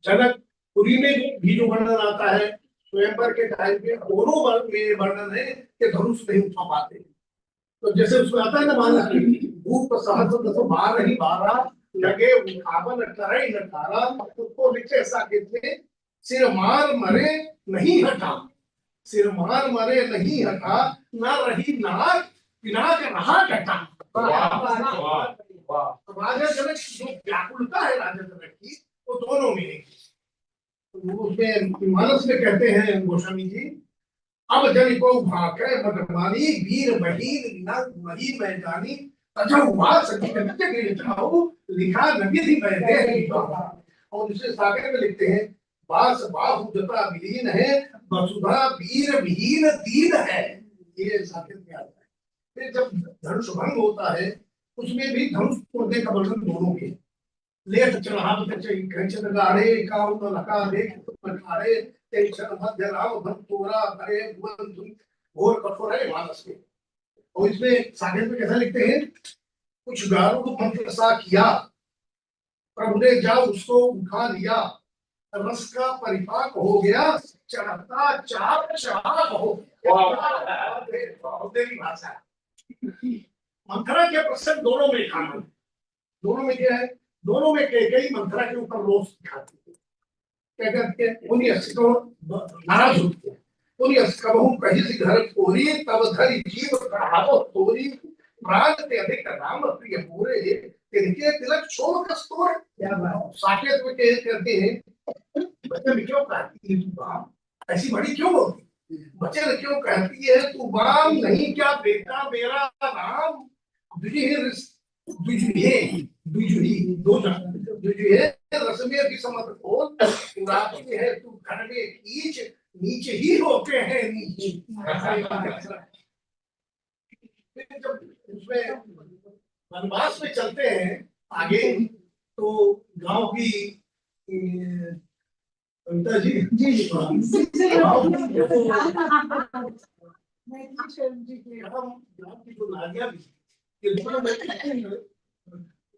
जनकपुरी में भी जो वर्णन आता है स्वयंवर के टाइम पे, दोनों में वर्णन है कि धनुष नहीं उठा पाते। तो जैसे उसमें आता है ना मानस की भूप सहस्र 12 लगे उठावन करे नठारा, उसको लिखे साकेत में सिर मार मरे नहीं हटा, सिर मार मरे नहीं हटा, ना रही नाक पिनाक रहा डटा। राजा जनक जो व्याकुलता है राजा जनक की, वो दोनों में है। उसमें मानस में कहते हैं गोस्वामी जी, अब जन को भाके मदमानी वीर महीन नग मही मैं जानी, तजहुआ सखी नृत्य के जाओ लिखा नगी थी मैं दे। और दूसरे सागर में लिखते हैं बास बाहु जता विलीन है, वसुधा वीर विहीन दीन है। ये सागर में आता है। फिर जब धनुष भंग होता है, उसमें भी धनुष तोड़ने का वर्णन दोनों के लेट चढ़ाव कंचन गाढ़े काउन लका देख खाड़े तेक्षण मध्य राम भक्त तोरा भरे भुवन तुम घोर कठोर है मानस में। और इसमें सागर में कैसा लिखते हैं, कुछ गारों मंत्र सा किया, प्रभु ने जा उसको उठा लिया, रस का परिपाक हो गया, चढ़ता चाप चढ़ाव हो गया। भाषा मंथरा के प्रसंग दोनों में खाना, दोनों में क्या है, दोनों में कई मंथरा के ऊपर रोष दिखाती है। क्या करते हैं, उन्हीं अस्को नाराज होती है, उन्हीं अस्कबहु कहीं से घर कोरी तब धरी जीव कढ़ावो तोरी, प्राण ते अधिक राम प्रिय पूरे तिनके तिलक छोड़ कस्तूर। साकेत में कहते हैं बच्चे में क्यों कहती है तू बाम, ऐसी बड़ी क्यों होती, बच्चे ने क्यों कहती है तू बाम, नहीं क्या बेटा मेरा राम, रसमे भी समझ खोल, उड़ाती है तू घर में कीच, नीचे ही होते हैं नीचे। जब उसमें वनवास में चलते हैं आगे, तो गांव की कविता जी गांव की जो नारियां भी, ये दोनों में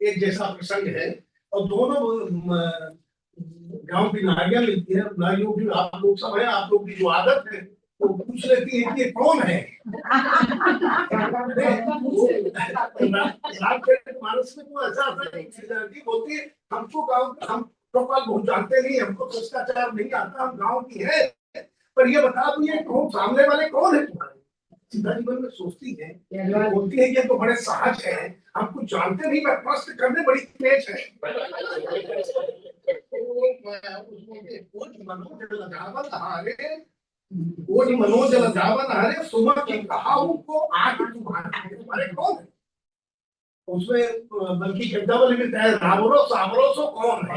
एक जैसा प्रसंग है, और दोनों गांव की नारियां मिलती है। नारियों की आप लोग सब है, आप लोग की जो आदत है वो पूछ लेती है कि कौन है। मानस में तो ऐसा बोलती है, हमको गाँव हम प्रोपाल बहुत जानते नहीं, हमको शिष्टाचार नहीं आता, हम गाँव की है, पर ये बता दो ये कौन, सामने वाले कौन है तुम्हारे। सीधा जीवन में सोचती है, बोलती है ये तो बड़े सहज है, हम कुछ जानते नहीं, पर प्रश्न करने बड़ी तेज है। मनोज लगावन हरे सुबह की कहा उनको आठ तुम्हारे कौन है। उसमें बल्कि शब्दावली में है रावरो सावरो सो कौन है।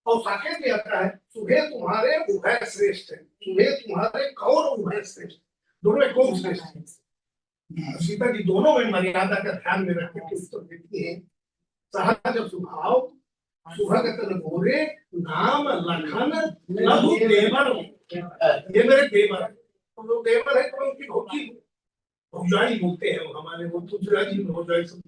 और साकेत में आता है सुबह तुम्हारे उभय श्रेष्ठ है, सुबह तुम्हारे कौन उभय श्रेष्ठ, दोनों में कौन श्रेष्ठ है। सीता जी दोनों में मर्यादा का ध्यान में रख के उत्तर देती है। सहज स्वभाव सुभगतन गोरे नाम लखन लघु देवर, ये मेरे देवर है। तो लोग देवर है तो उनकी भौजी भौजाई बोलते हैं हमारे, वो दूसरा जी भौजाई सब।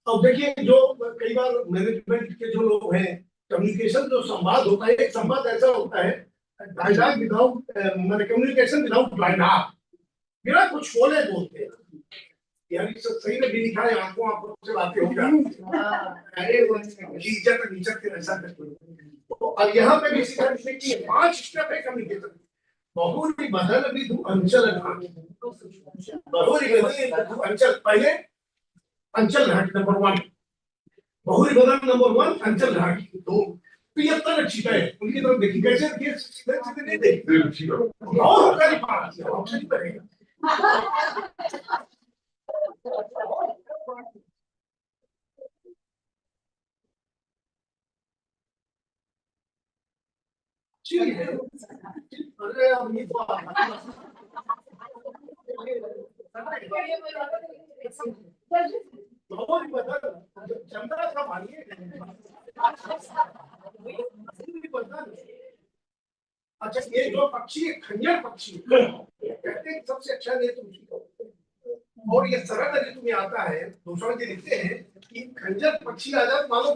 अब देखिए जो कई बार मैनेजमेंट के जो लोग हैं, कम्युनिकेशन जो संवाद होता है, एक संवाद ऐसा होता है डायलॉग विदाउट माने कम्युनिकेशन विदाउट डायलॉग, बिना कुछ बोले बोलते हैं। यानी सही में भी लिखा है आंखों आंखों से बातें हो जाती हैं। अरे वो इज्जत नीचत के ऐसा करते हैं। तो अब यहाँ पे भी सीखा कि 5 स्टेप है कम्युनिकेशन। बहुरी बदन विधु अंचल ढांकी, बहुरी बदन विधु अंचल, पहले अंचल ढांकी नंबर 1, बहुरी बदन नंबर 1, अंचल ढांकी 2। तो ये तन अच्छी है उनकी तरफ देखी कैसे ये सीधे सीधे नहीं देखते और करी बात है ऑप्शन करेगा। अरे अब ये तो बहुत बदल चंद्रा का मानिए। अच्छा ये जो पक्षी है खंजर पक्षी कहते हैं सबसे अच्छा नेत्र उसी को, और ये सरल ऋतु में आता है। दूसरा जी लिखते हैं कि खंजर पक्षी आ जाए मानो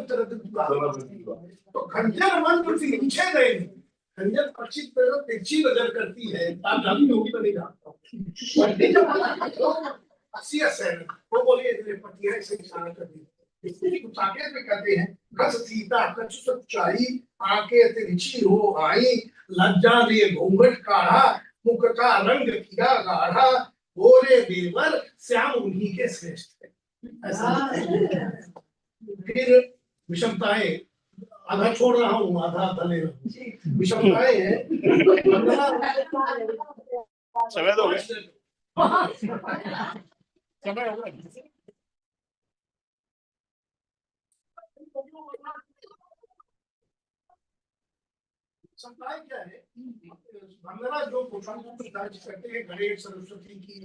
तो खंजर मन तो नीचे गए, खंजर पक्षी पर तिरछी नजर करती है। आप जाती होगी तो नहीं जानता वो बोलिए पतिया से इशारा कर दी। साकेत में कहते हैं कस सीता कछ सच्चाई आके तिरछी हो आई, लज्जा दे घूंघट काढ़ा मुख का रंग किया गाढ़ा, गोरे देवर श्याम उन्हीं के श्रेष्ठ है। ऐसा फिर विषमताएं आधा छोड़ रहा हूँ आधा ले रहा हूँ। विषमताएं है समय दो समय हो गया। संप्रदाय क्या है, वंदना जो पोषण करते हैं गणेश सरस्वती की,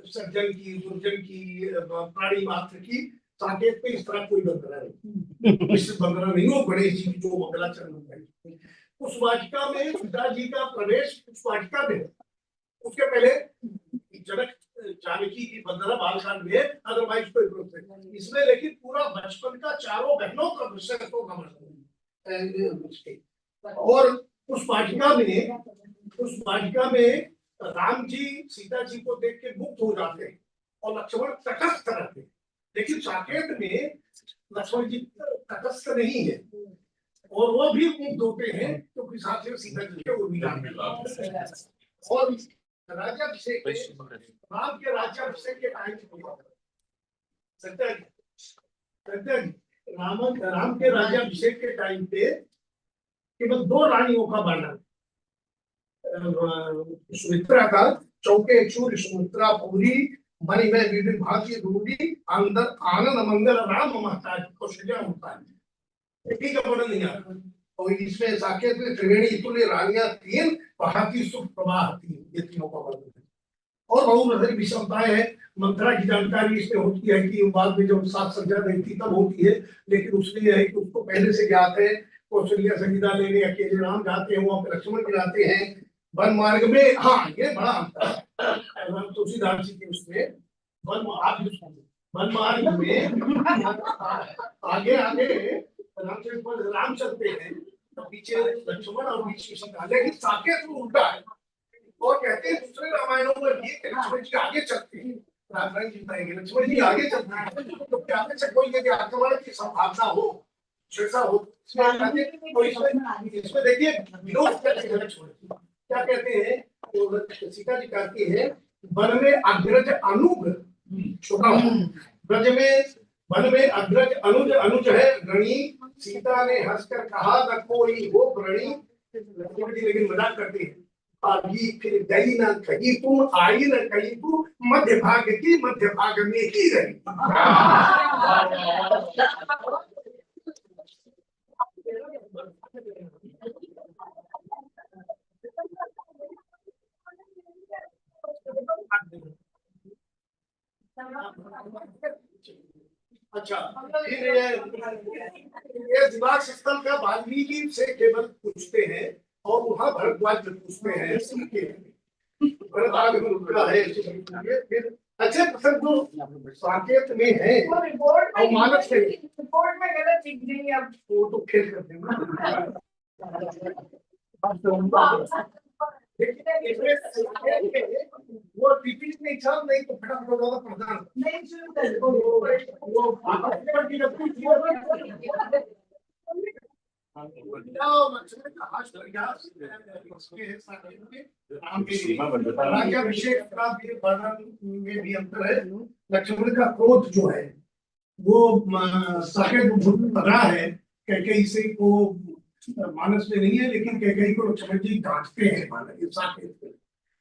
सज्जन की, दुर्जन की, प्राणी मात्र की, साकेत पे इस तरह कोई वंदना नहीं, विशेष वंदना नहीं हो। गणेश जी की जो मंगलाचरण होता है उस वाटिका में पिताजी का प्रवेश उस वाटिका में, उसके पहले जनक जानकी की वंदना बालकांड में, अदरवाइज कोई ग्रुप है इसमें, लेकिन पूरा बचपन का चारों बहनों का विषय तो और उस वाटिका में राम जी सीता जी को देख के मुक्त हो जाते हैं और लक्ष्मण तटस्थ रहते हैं। लेकिन साकेत में लक्ष्मण जी तटस्थ नहीं है और वो भी मुक्त होते हैं क्योंकि साथ में सीता जी के उर्मिला और राज्याभिषेक राम के राज्याभिषेक के टाइम राम के राज्याभिषेक के टाइम पे केवल 2 रानियों का वर्णन, सुमित्रा का चौके चूर सुमित्रा पूरी मणि में विभिन्न भाग्य रूढ़ी अंदर आनंद मंगल राम महताज कौशल्या होता है। ठीक है वर्णन नहीं आता और इसमें साकेत में त्रिवेणी तुल्य रानियां 3 बहाती सुख प्रवाह 3 ये तीनों का वर्णन है। और बहुत सारी विषमताएं हैं। मंत्रा की जानकारी इसमें होती है कि बाद में जब साथ संध्या देखती तब होती है, लेकिन उसमें यह है कि उसको पहले से ज्ञात है। कौशल्या संगीता लेने अकेले राम जाते हैं, वहां पर लक्ष्मण भी जाते हैं वन मार्ग में। हाँ ये बड़ा अंतर है तुलसीदास जी के उसमें वन मार्ग में आगे आगे राम चलते हैं तो पीछे लक्ष्मण और बीच में सीता, लेकिन साकेत में उल्टा है और कहते हैं दूसरे रामायणों में भी लक्ष्मण जी आगे चलते हैं, रामायण जी बताएंगे लक्ष्मण जी आगे चलते हैं तो क्या कोई यदि आक्रमण की संभावना हो ऐसा हो तो इसमें देखिए विरोध क्या कहते हैं तो सीता जी कहती है वन में अग्रज अनुग छोटा ब्रज में वन में अग्रज अनुज अनुज है गणी, सीता ने हंसकर कहा न कोई हो प्रणि, लेकिन मजाक करती है भागी फिर गई न कहीं तुम, आई न कहीं तू, मध्य भाग की मध्य भाग में ही रही। अच्छा, फिर ये दिमाग स्थल का वाल्मीकि से केवल पूछते हैं और वहाँ भरद्वाज से पूछते हैं, भरद्वाज का है। फिर अच्छे प्रसंग जो साकेत में है वो रिपोर्ट और मानस में, रिपोर्ट में गलत चीज नहीं, अब वो तो खेल करते हैं ना। वो रिपीट नहीं था, नहीं तो फटाफट ज्यादा प्रधान नहीं शुरू कर वो पेपर की रखी थी। राज्याभिषेक का भी वर्णन में भी अंतर है। लक्ष्मण का क्रोध जो है वो साकेत पकड़ा है, कैकेयी से को मानस में नहीं है, लेकिन कैकेयी को लक्ष्मण जी डांटते हैं मानस साकेत को।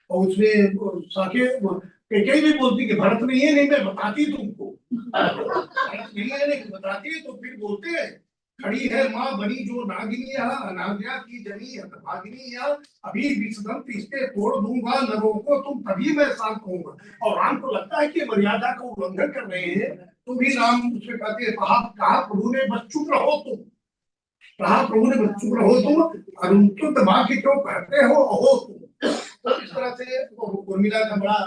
और उसमें साकेत कैकेयी भी बोलती कि भरत नहीं है, नहीं मैं बताती तुमको, भरत नहीं है लेकिन बताती, तो फिर बोलते हैं खड़ी है माँ बनी जो नागिनी अनाज्ञा की जनी भागिनी, अभी विसदंत इसके तोड़ दूंगा नरों को, तुम तभी मैं शांत होऊंगा। और राम को लगता है कि मर्यादा का उल्लंघन कर रहे हैं, तो भी राम उससे कहते हैं कहा प्रभु ने बस चुप रहो तुम, कहा प्रभु ने बस चुप रहो तुम, और उनको दबा के क्यों कहते हो अहो तुम। तो इस तरह से उर्मिला का बड़ा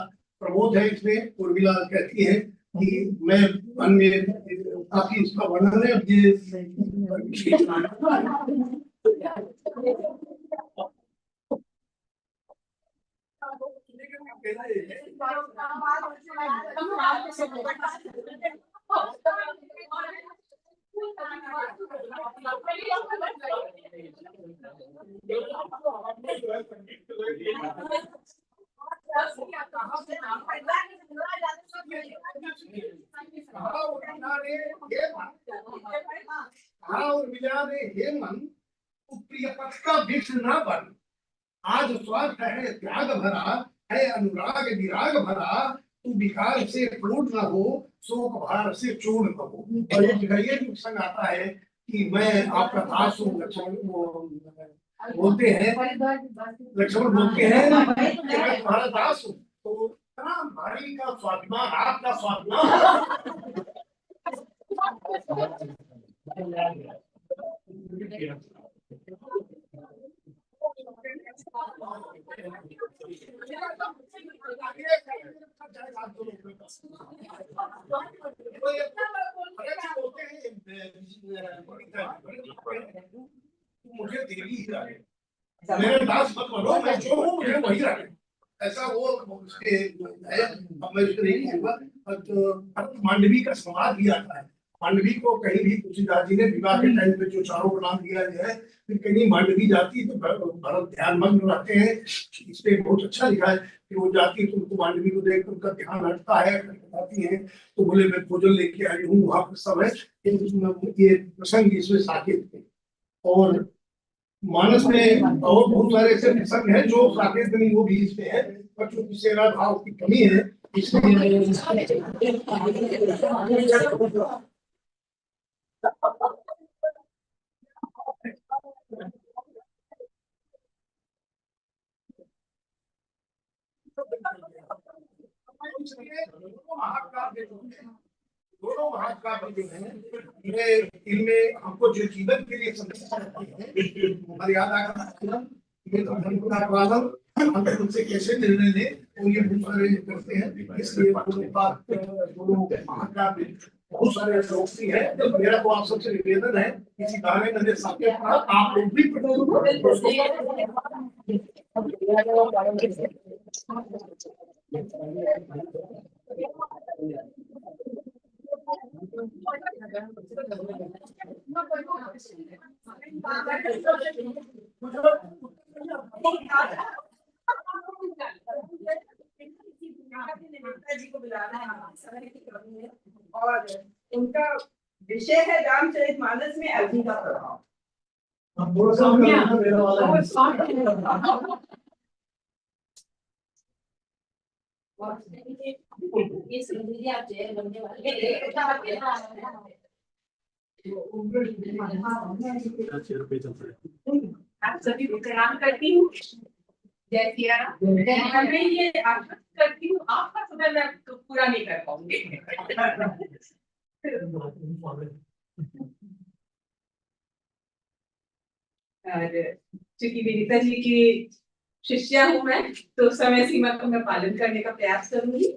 प्रबोध है इसमें। उर्मिला कहती है कि मैं मन में काफी इसका वर्णन है। हे मन प्रिय पथ का वृक्ष न बन, आज स्वार्थ है त्याग भरा, है अनुराग विराग भरा, तू विकार से पूर्ण न हो, शोक भार से चूर्ण न हो। और एक जगह ये भी प्रसंग आता है कि मैं आपका दास हूँ। लक्ष्मण बोलते हैं, लक्ष्मण बोलते हैं कि मैं तुम्हारा दास हूँ, तो इतना भारी का स्वाभिमान, आपका स्वाभिमान। मुझे देवी ही रहे, मेरे दास मत बनो, मैं जो हूँ मुझे वही रहे, ऐसा वो उसके है। अब मैं उसको नहीं कहूँगा। तो मांडवी का संवाद भी आता है। मांडवी को कहीं भी तुलसीदास जी ने विवाह के टाइम पे जो चारों का नाम दिया गया है, फिर कहीं मांडवी जाती है तो भरत ध्यान मग्न रहते हैं। इस पे बहुत अच्छा लिखा है कि वो जाती है तो उनको मांडवी को देख उनका ध्यान हटता है, बताती है तो बोले मैं भोजन लेके आई हूँ, वहां पर सब है। ये प्रसंग इसमें साकेत थे। और मानस में और बहुत सारे ऐसे प्रसंग हैं जो साकेत नहीं, वो भी इसमें है, पर चूंकि सेवा भाव की कमी है इसलिए दोनों महाकाव्य जो है इनमें हमको जो जीवन के लिए समस्या रहती है, मर्यादा का पालन, हम उनसे कैसे निर्णय ले, और ये बहुत सारे करते हैं। इसलिए दोनों महाकाव्य बहुत सारे ऐसे है। मेरा तो आप सबसे निवेदन है, किसी गाने मैंने साकेत पढ़ा, आप लोग भी जी को बुलाना है, समय की कमी है। और उनका विषय है रामचरितमानस में अग्नि का प्रभाव। ये सुन लीजिए आप जय बनने वाले आप सभी को प्रणाम करती हूँ। जय सिया राम। मैं ये आशा करती हूँ आपका समय मैं तो पूरा नहीं कर पाऊंगी। और चूंकि विनीता जी की शिष्या हूँ मैं, तो समय सीमा को मैं पालन करने का प्रयास करूंगी।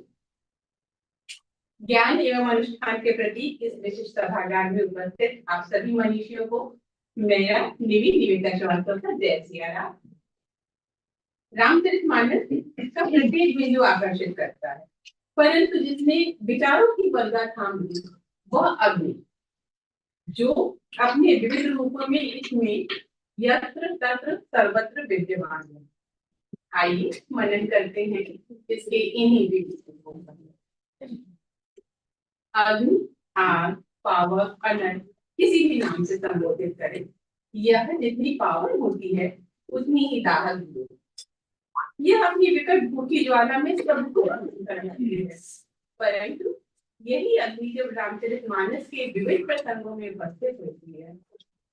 ज्ञान एवं अनुष्ठान के प्रति इस विशिष्ट सभागार में उपस्थित आप सभी मनीषियों को मेरा निवेदिता श्रीवास्तव का जय सिया राम। रामचरितमानस इसका प्रत्येक बिंदु आकर्षित करता है, परंतु जिसने विचारों की बलगा थाम ली वह अग्नि, जो अपने विविध रूपों में इसमें यत्र तत्र सर्वत्र विद्यमान है। आइए मनन करते हैं इसके इन्हीं विविध रूपों पर। अग्नि, आग, पावर, अनंत किसी भी नाम से संबोधित करें, यह जितनी पावर होती है उतनी ही दाहक भी होती है। यह अपनी विकट भूखी ज्वाला में सबको अग्नि करती है, परंतु यही अग्नि जब रामचरितमानस के विविध प्रसंगों में उपस्थित होती है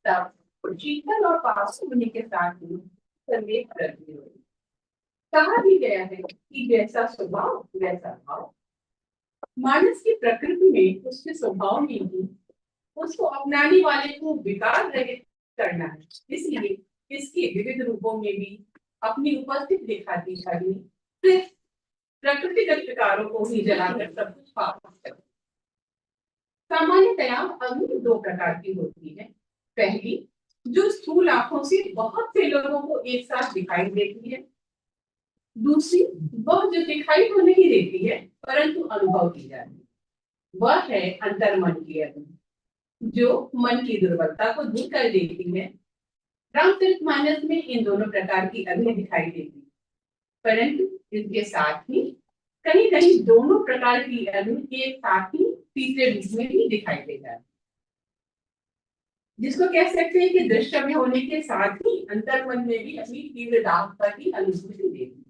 तब शीतल और पावन होने के साथ ही संदेश करती है। कहा भी गया है कि जैसा स्वभाव वैसा भाव। मानस की प्रकृति में उसके स्वभाव में ही उसको अपनाने वाले को विकार रहित करना है, इसलिए इसके विविध रूपों में भी अपनी उपस्थिति दिखाती छवि सिर्फ प्रकृतिगत विकारों को ही जलाकर सब कुछ पाप करती। सामान्यतया अग्नि दो प्रकार की होती है। पहली, जो स्थूल आंखों से बहुत से लोगों को एक साथ दिखाई देती है। दूसरी, वह जो दिखाई तो नहीं देती है परंतु अनुभव की जाती है। वह है अंतर्मन की अग्नि, जो मन की दुर्बलता को दूर कर देती है। रामचरितमानस में इन दोनों प्रकार की अग्नि दिखाई देती है, परंतु इसके साथ ही कहीं कहीं दोनों प्रकार की अग्नि एक साथ ही तीसरे रूप में भी दिखाई दे जाती है, जिसको कह सकते हैं कि दृश्य में होने के साथ ही अंतर्मन में भी अपनी तीव्र दाहकता की अनुभूति देती है।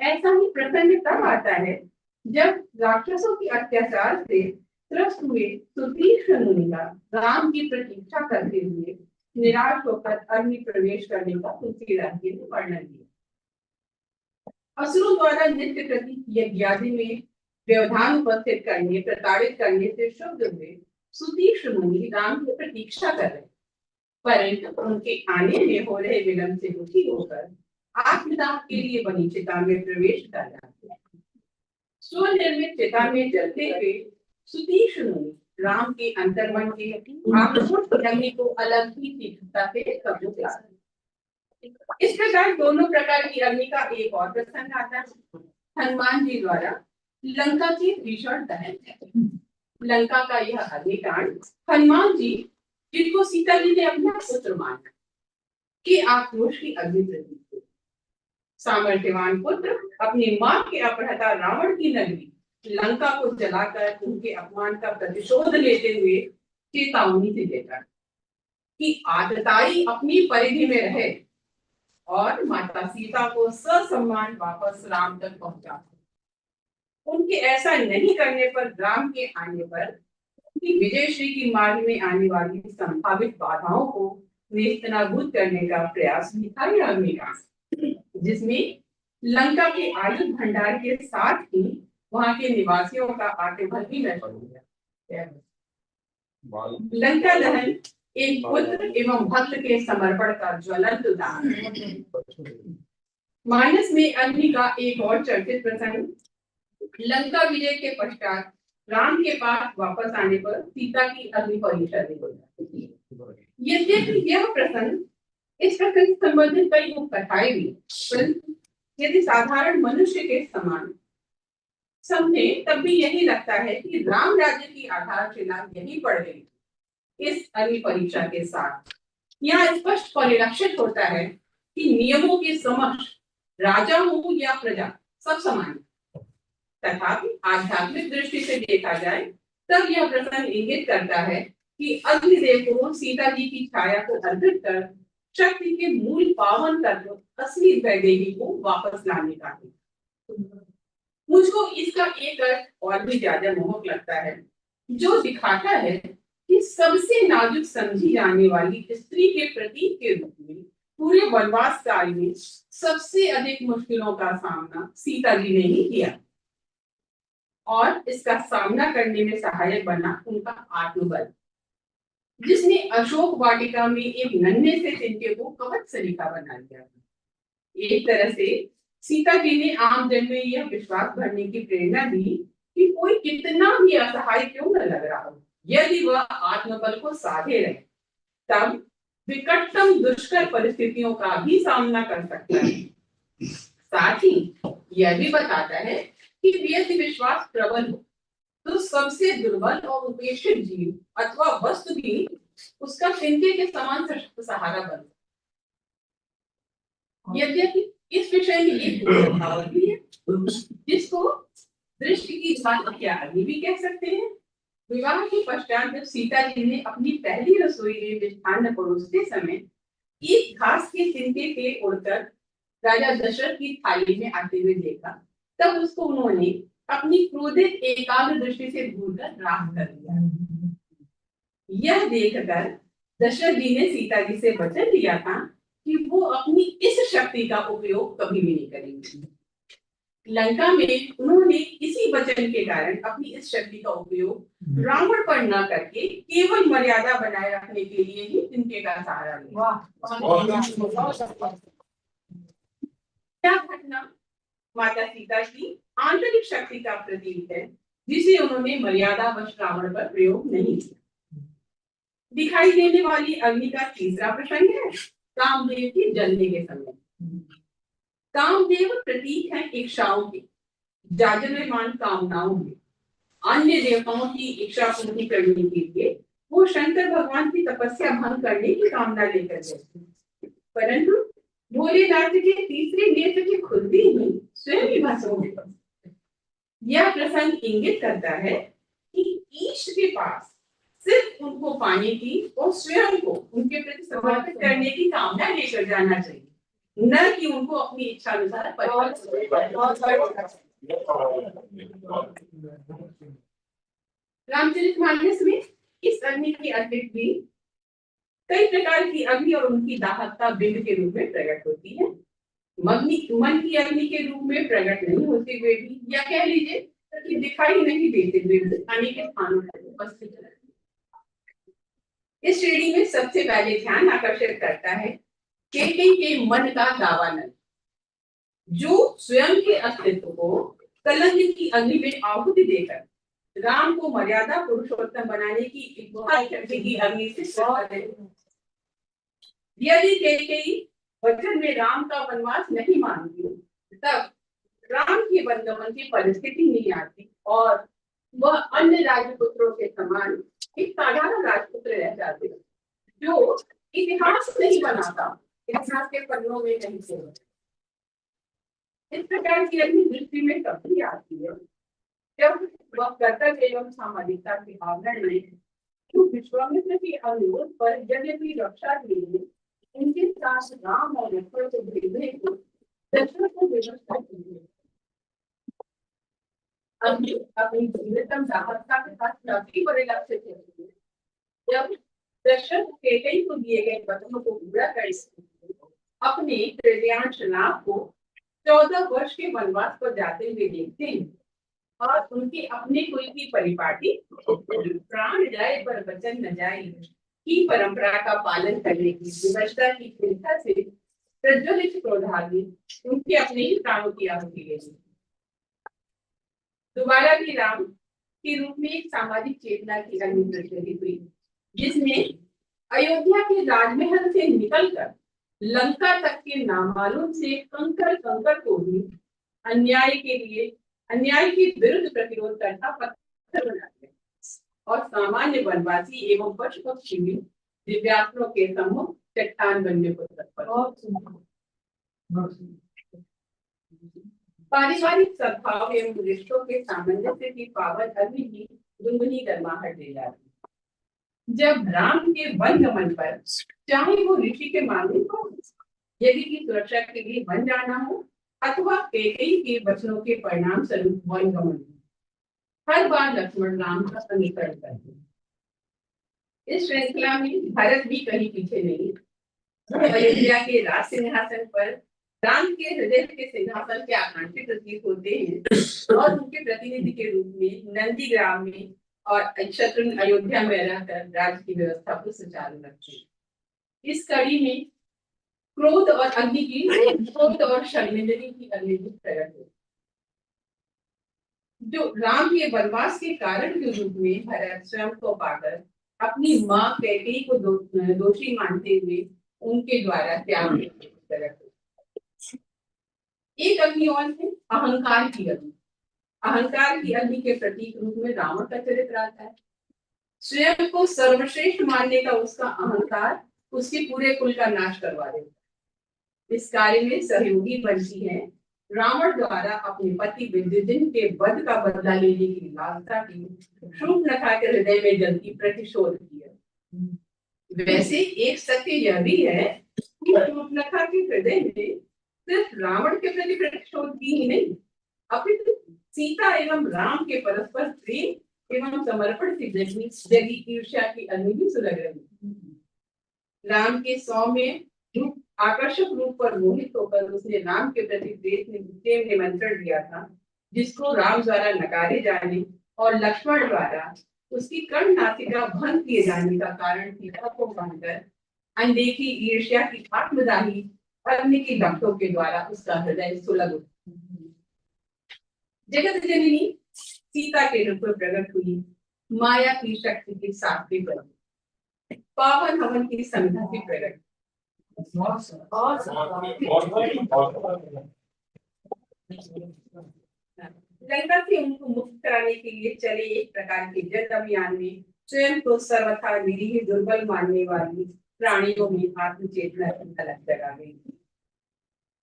ऐसा ही प्रसंग तब आता है जब राक्षसों के अत्याचार से त्रस्त हुए सुतीक्ष्ण मुनिका राम की प्रतीक्षा करते हुए निराश होकर अग्नि प्रवेश करने का तुलसीदास जी ने वर्णन किया। असुरों द्वारा नित्य कृति यज्ञादि में व्यवधान उपस्थित करने, प्रताड़ित करने से शुद्ध हुए सुतीक्ष्ण मुनि राम की प्रतीक्षा कर रहे, परंतु उनके आने में हो रहे विलंब से दुखी होकर आत्मदाह के लिए बनी चिता में प्रवेश कर जाते हैं। स्वनिर्मित चिता में जलते हुए सुतीक्ष्ण मुनि राम के अंतर्मन के अग्नि को अलग ही तीव्रता से कब्जा करते हैं। इस प्रकार दोनों प्रकार की अग्नि का एक और प्रसंग आता है। हनुमान जी द्वारा लंका की भीषण दहन। लंका का यह अग्निकांड हनुमान जी, जिनको सीता जी ने अपना पुत्र माना, कि आक्रोश की अग्नि प्रतीक थी। सामर्थ्यवान पुत्र अपनी मां के अपहृता रावण की नगरी लंका को जलाकर उनके अपमान का प्रतिशोध लेते हुए चेतावनी से देता कि आतताई अपनी परिधि में रहे और माता सीता को ससम्मान वापस राम तक पहुंचा। उनके ऐसा नहीं करने पर राम के आने पर उनकी विजयश्री की मार्ग में आने वाली संभावित बाधाओं को नेस्तनाबूद करने का प्रयास भी था यह अग्निकांड, जिसमें लंका के आयुध भंडार के साथ ही वहां के निवासियों का आत्मबल भी नष्ट हो गया। लंका दहन एक पुत्र एवं भक्त के समर्पण का ज्वलंत उदाहरण है। मानस में अग्नि का एक और चर्चित प्रसंग लंका विजय के पश्चात राम के पास वापस आने पर सीता की अग्नि परीक्षा दी गई। यद्यपि यह प्रसंग इस प्रसंग से संबंधित कई कथाएं भी, परंतु यदि साधारण मनुष्य के समान समझे तब भी यही लगता है कि राम राज्य की आधारशिला यही पड़ गई इस अग्नि परीक्षा के साथ। यहाँ स्पष्ट परिलक्षित होता है कि नियमों के समक्ष राजा हो या प्रजा सब समान, तथापि आध्यात्मिक दृष्टि से देखा जाए तब यह प्रसंग इंगित करता है कि अग्निदेव को सीता जी की छाया को अर्पित कर शक्ति के मूल पावन तत्व असली वैदेही को वापस लाने का है। मुझको इसका एक अर्थ और भी ज्यादा मोहक लगता है, जो दिखाता है कि सबसे नाजुक समझी जाने वाली स्त्री के प्रतीक के रूप में पूरे वनवास काल में सबसे अधिक मुश्किलों का सामना सीता जी ने ही किया, और इसका सामना करने में सहायक बना उनका आत्मबल, जिसने अशोक वाटिका में एक नन्हे से तिनके को कवच सरीखा बना दिया था। एक तरह से सीता जी ने आम जन में यह विश्वास भरने की प्रेरणा दी कि कोई कितना भी असहाय क्यों न लग रहा हो, यदि वह आत्मबल को साधे रहे तब विकटतम दुष्कर परिस्थितियों का भी सामना कर सकता है। साथ ही यह भी बताता है कि यदि विश्वास प्रबल हो तो सबसे दुर्बल और उपेक्षित जीव अथवा वस्तु भी उसका तिनके के समान सशक्त सहारा बन सकता है। यद्यपि इस विषय में एक कहावत भी है, जिसको दृष्टि की झांकी की आदि भी कह सकते हैं। विवाह के पश्चात जब सीता जी ने अपनी पहली रसोई में मिष्ठान्न परोसते समय एक घास के तिनके के उड़कर राजा दशरथ की थाली में आते हुए देखा, तब उसको उन्होंने अपनी क्रोधित एकाग्र दृष्टि से भूलकर राख कर दिया। यह देखकर दशरथ जी ने सीता जी से वचन दिया था कि वो अपनी इस शक्ति का उपयोग कभी भी नहीं करेंगे। लंका में उन्होंने इसी वचन के कारण अपनी इस शक्ति का उपयोग रावण पर न करके केवल मर्यादा बनाए रखने के लिए ही तिनके का सहारा लिया। क्या घटना माता सीता की आंतरिक शक्ति का प्रतीक है, जिसे उन्होंने मर्यादावश रावण पर प्रयोग नहीं किया। दिखाई देने वाली अग्नि का तीसरा प्रसंग है कामदेव के जलने के समय। कामदेव प्रतीक है इच्छाओं के, जाजरमान कामनाओं के। अन्य देवताओं की इच्छा पूरी करने के लिए वो शंकर भगवान की तपस्या भंग करने की कामना लेकर गए, परंतु भोलेनाथ के तीसरे नेत्र की खुलती ही स्वयं ही भस्म हो गए। यह प्रसंग इंगित करता है कि ईश के पास सिर्फ उनको पाने की और स्वयं को उनके प्रति समर्पित करने की कामना लेकर जाना चाहिए, न कि उनको अपनी इच्छा अनुसार रामचरितमानस में इस अग्नि की अतिरिक्त भी कई प्रकार की अग्नि और उनकी दाहकता बिंब के रूप में प्रकट होती है। मन की अग्नि के रूप में प्रकट नहीं होते हुए भी, या कह लीजिए कि दिखाई नहीं देते हुए भी अनेक स्थानों पर उपस्थित रहती है। इस श्रेणी में सबसे पहले ध्यान आकर्षित करता है केकई के मन का दावानल, जो स्वयं के अस्तित्व को कलंक की अग्नि में आहुति देकर राम को मर्यादा पुरुषोत्तम बनाने की इच्छा शक्ति की अग्नि से है। यदि केकई वचन में राम का वनवास नहीं मानती, तब राम के वनगमन की परिस्थिति नहीं आती और वह अन्य राजपुत्रों के समान एक साधारण राजपुत्र रह जाते, जो इतिहास नहीं बनाता, इतिहास के पन्नों में नहीं से। इस प्रकार की अपनी दृष्टि में कभी आती है जब वह कर्तव्य एवं सामाजिकता की भावना नहीं, तो विश्वामित्र के अनुरोध पर यद्यपि रक्षा के लिए उनके साथ राम और लक्ष्मण को भेजने को दशरथ को व्यवस्था की है। अपनी जीवितम दाहकता के साथ नौकरी पर लक्ष्य थे, जब दशरथ केकई को दिए गए वचनों को पूरा कर अपने तृतीयांश लाभ को 14 वर्ष के वनवास पर जाते हुए देखते हैं और उनके अपने कुल की परिपाटी प्राण जाए पर वचन न जाए की परंपरा का पालन करने की विवशता की चिंता से प्रज्वलित क्रोधाग्नि उनके अपने ही प्राणों की आहुति ले ली। दोबारा भी राम के रूप में एक सामाजिक चेतना की अग्नि प्रज्वलित हुई, जिसमें अयोध्या के राजमहल से निकलकर लंका तक के नामालूम से कंकर को भी अन्याय के विरुद्ध प्रतिरोध करता पत्थर बना दिया और सामान्य वनवासी एवं पशु पक्षी भी दिव्यात्माओं के सम्मुख चट्टान बनने को तत्पर। पारिवारिक सद्भाव एवं रिश्तों के सामंजस्य की पावन अग्नि की गुनगुनी गर्माहट दे जाती। जब राम के वनगमन पर चाहे वो ऋषि के मांगे हो, यदि की सुरक्षा के लिए वन जाना हो अथवा कैकेयी के वचनों के परिणाम स्वरूप वनगमन। हर बार लक्ष्मण राम का अनुकरण करते हैं। इस श्रृंखला में भरत भी कहीं पीछे नहीं। अयोध्या के राज सिंहासन पर राम के हृदय के सिंहासन के आकांक्षी प्रतीक होते हैं और उनके प्रतिनिधि के रूप में नंदीग्राम में और शत्रुघ्न अयोध्या में रहकर राज्य की व्यवस्था को सुचारू रखते हैं। इस कड़ी में क्रोध और शर्मिंदगी की अग्नि भी प्रकट होती। जो राम के वनवास के कारण के रूप में भरत स्वयं को पाकर अपनी मां कैकेयी को दोषी मानते हुए उनके द्वारा त्याग एक अग्नि और है अहंकार की अग्नि। अहंकार की अग्नि के प्रतीक रूप में रावण का चरित्र आता है। स्वयं को सर्वश्रेष्ठ मानने का उसका अहंकार उसके पूरे कुल का नाश करवा देता है। इस कार्य में सहयोगी बनती है रावण द्वारा अपने पति विद्युजिन के वध का बदला लेने की लालसा की शूर्पणखा के हृदय में जलती प्रतिशोध की है। वैसे एक सत्य यह भी है कि शूर्पणखा के हृदय में सिर्फ रावण के प्रति प्रतिशोध की ही नहीं, अपितु सीता एवं राम के परस्पर प्रेम एवं समर्पण से जगी ईर्ष्या की अग्नि भी सुलग रही। राम के सौम्य रूप आकर्षक रूप पर मोहित होकर उसने राम के प्रति प्रेम निमंत्रण दिया था, जिसको राम द्वारा नकारे जाने और लक्ष्मण द्वारा उसकी कर्ण नासिका भंग किए जाने का कारण सीता को मानकर अनदेखी ईर्ष्या की आत्मदाही अग्नि की लपटों के द्वारा उसका हृदय सुलग उठा। जगत जननी सीता के रूप में प्रकट हुई माया की शक्ति के साक्षी बनी, पावन हवन की संध्या की प्रकट लंका से उनको मुक्त कराने के लिए चले एक प्रकार के जन अभियान में स्वयं को सर्वथा निरीह दुर्बल मानने वाली प्राणियों में आत्मचेतना की झलक जगा गई।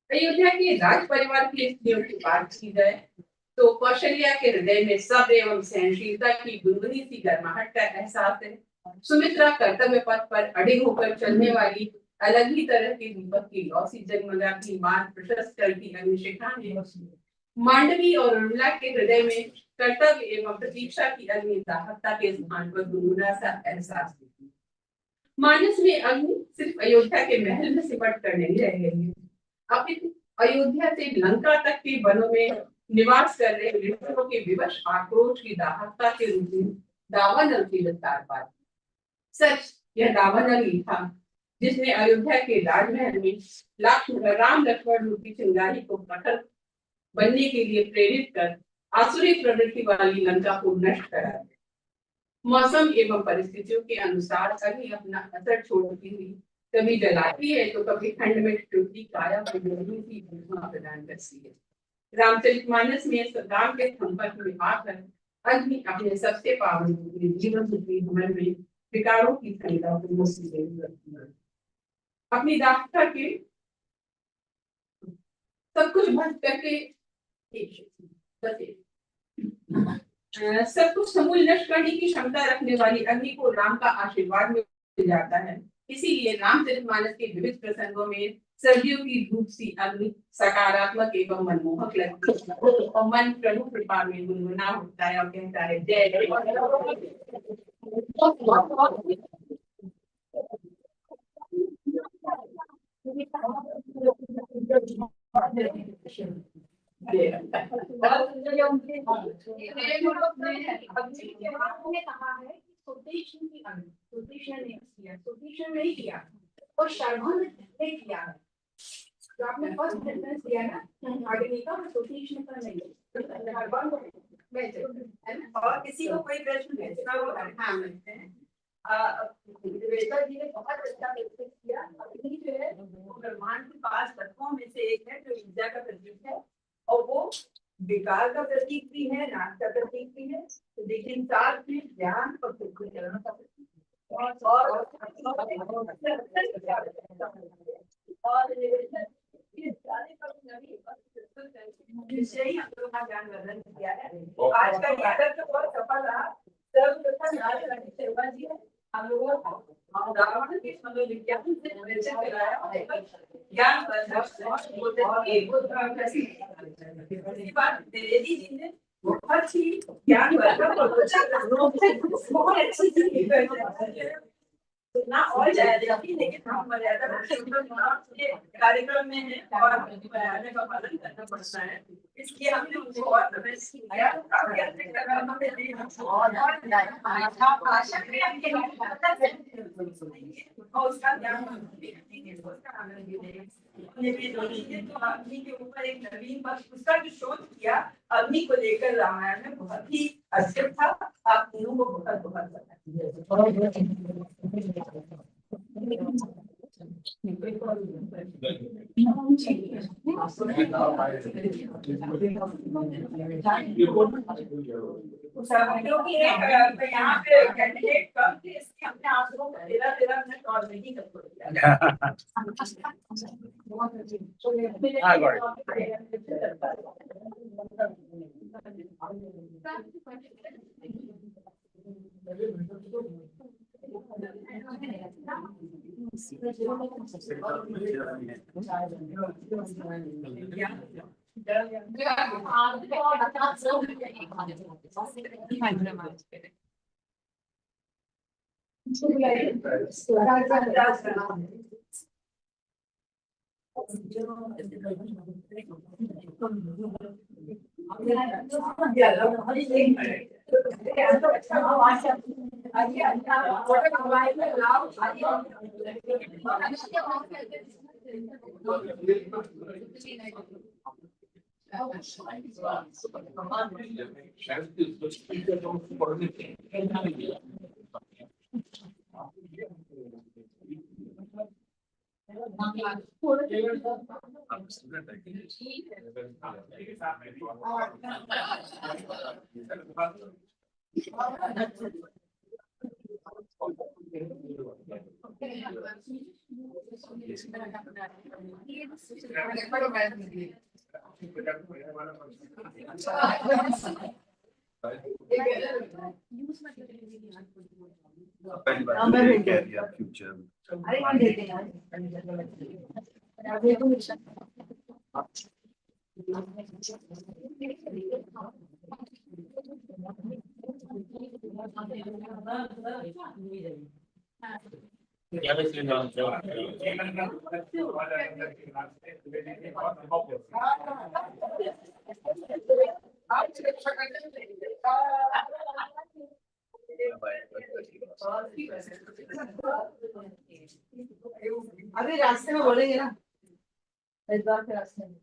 अयोध्या के राज परिवार की स्त्रियों की बात की जाए तो कौशल्या के हृदय में सब एवं सहनशीलता की गुनगुनी सी गर्माहट का एहसास है। सुमित्रा कर्तव्य पथ पर अड़िग होकर चलने वाली अलग ही तरह की दीपक की लौसी जगमगाती मार्ग प्रशस्त करती अग्निशिखा है। मांडवी और उर्मिला के हृदय में कर्तव्य एवं प्रतीक्षा की अग्नि दाहकता के स्थान पर गुनगुना सा एहसास देती है। मानस में अग्नि सिर्फ अयोध्या के महल में सिमट कर नहीं रह गई है, अपितु अयोध्या से लंका तक के वनों में निवास कर रहे विष्णुओं के विवश आक्रोश की दाहकता के रूप में दावानल की विस्तार पाती। सच यह दावानल ही था जिसने अयोध्या के राजमहल में राम लक्ष्मण रूपी चिंगारी को कठोर बनने के लिए प्रेरित कर आसुरी प्रवृत्ति वाली लंका को नष्ट करा दिया। मौसम एवं परिस्थितियों के अनुसार अग्नि अपना असर छोड़ती हुई कभी जलाती है तो कभी ठंड में टूटती काया को की प्रदान करती है। रामचरितमानस में राम के संपर्क में आकर अग्नि अपने सबसे पावन जीवन रूपी हमन में विकारों की संख्या को मुस्लिम करती है। अपनी दाख्ता के सब कुछ भंग करके सब कुछ समूल नष्ट करने की क्षमता रखने वाली अग्नि को राम का आशीर्वाद मिल जाता है। इसीलिए रामचरितमानस के विविध प्रसंगों में सर्दियों की धूप सी अग्नि सकारात्मक एवं मनमोहक लगती है और मन प्रभु कृपा में गुनगुना होता है और कहता है जय नहीं किया और शर्मा ने किया है। जो आपने फर्स्ट रेफरेंस दिया ना अग्नि का सुतीक्ष्ण का नहीं और किसी को कोई प्रश्न भेजना हो हाँ मिलते हैं। विवेका जी ने बहुत अच्छा प्रस्तुत किया। अग्नि जो है वो ब्रह्मांड के 5 तत्वों में से एक है जो ऊर्जा का प्रतीक है और वो विकार का प्रतीक भी है, नाश का प्रतीक भी है, लेकिन साथ में ज्ञान और शुद्धिकरण का प्रतीक ज्ञान वर्धन किया है। आज का यात्रा तो बहुत सफल रहा। हम लोगों रावण के मनोविज्ञान से परिचय कराया। ज्ञान उसके बाद त्रिवेदी जी ने बहुत ही ज्ञान बहुत अच्छी चीज ना और जाएगा लेकिन हम मर्यादा के कार्यक्रम में है और मर्यादा का पालन करना पड़ता है, इसलिए हमने उनको और समय किया काफी अच्छे और उसका ध्यान तो अग्नि के ऊपर एक नवीन पक्ष उसका जो शोध किया अग्नि को लेकर रामायण में बहुत ही अच्छे था। आप तीनों को बहुत बहुत क्योंकि यहाँ पे कैंडिडेट कम थे इसलिए हमने आप लोगों को 13 मिनट और नहीं कर अभी रास्ते में बोलेंगे ना इस बार के रास्ते में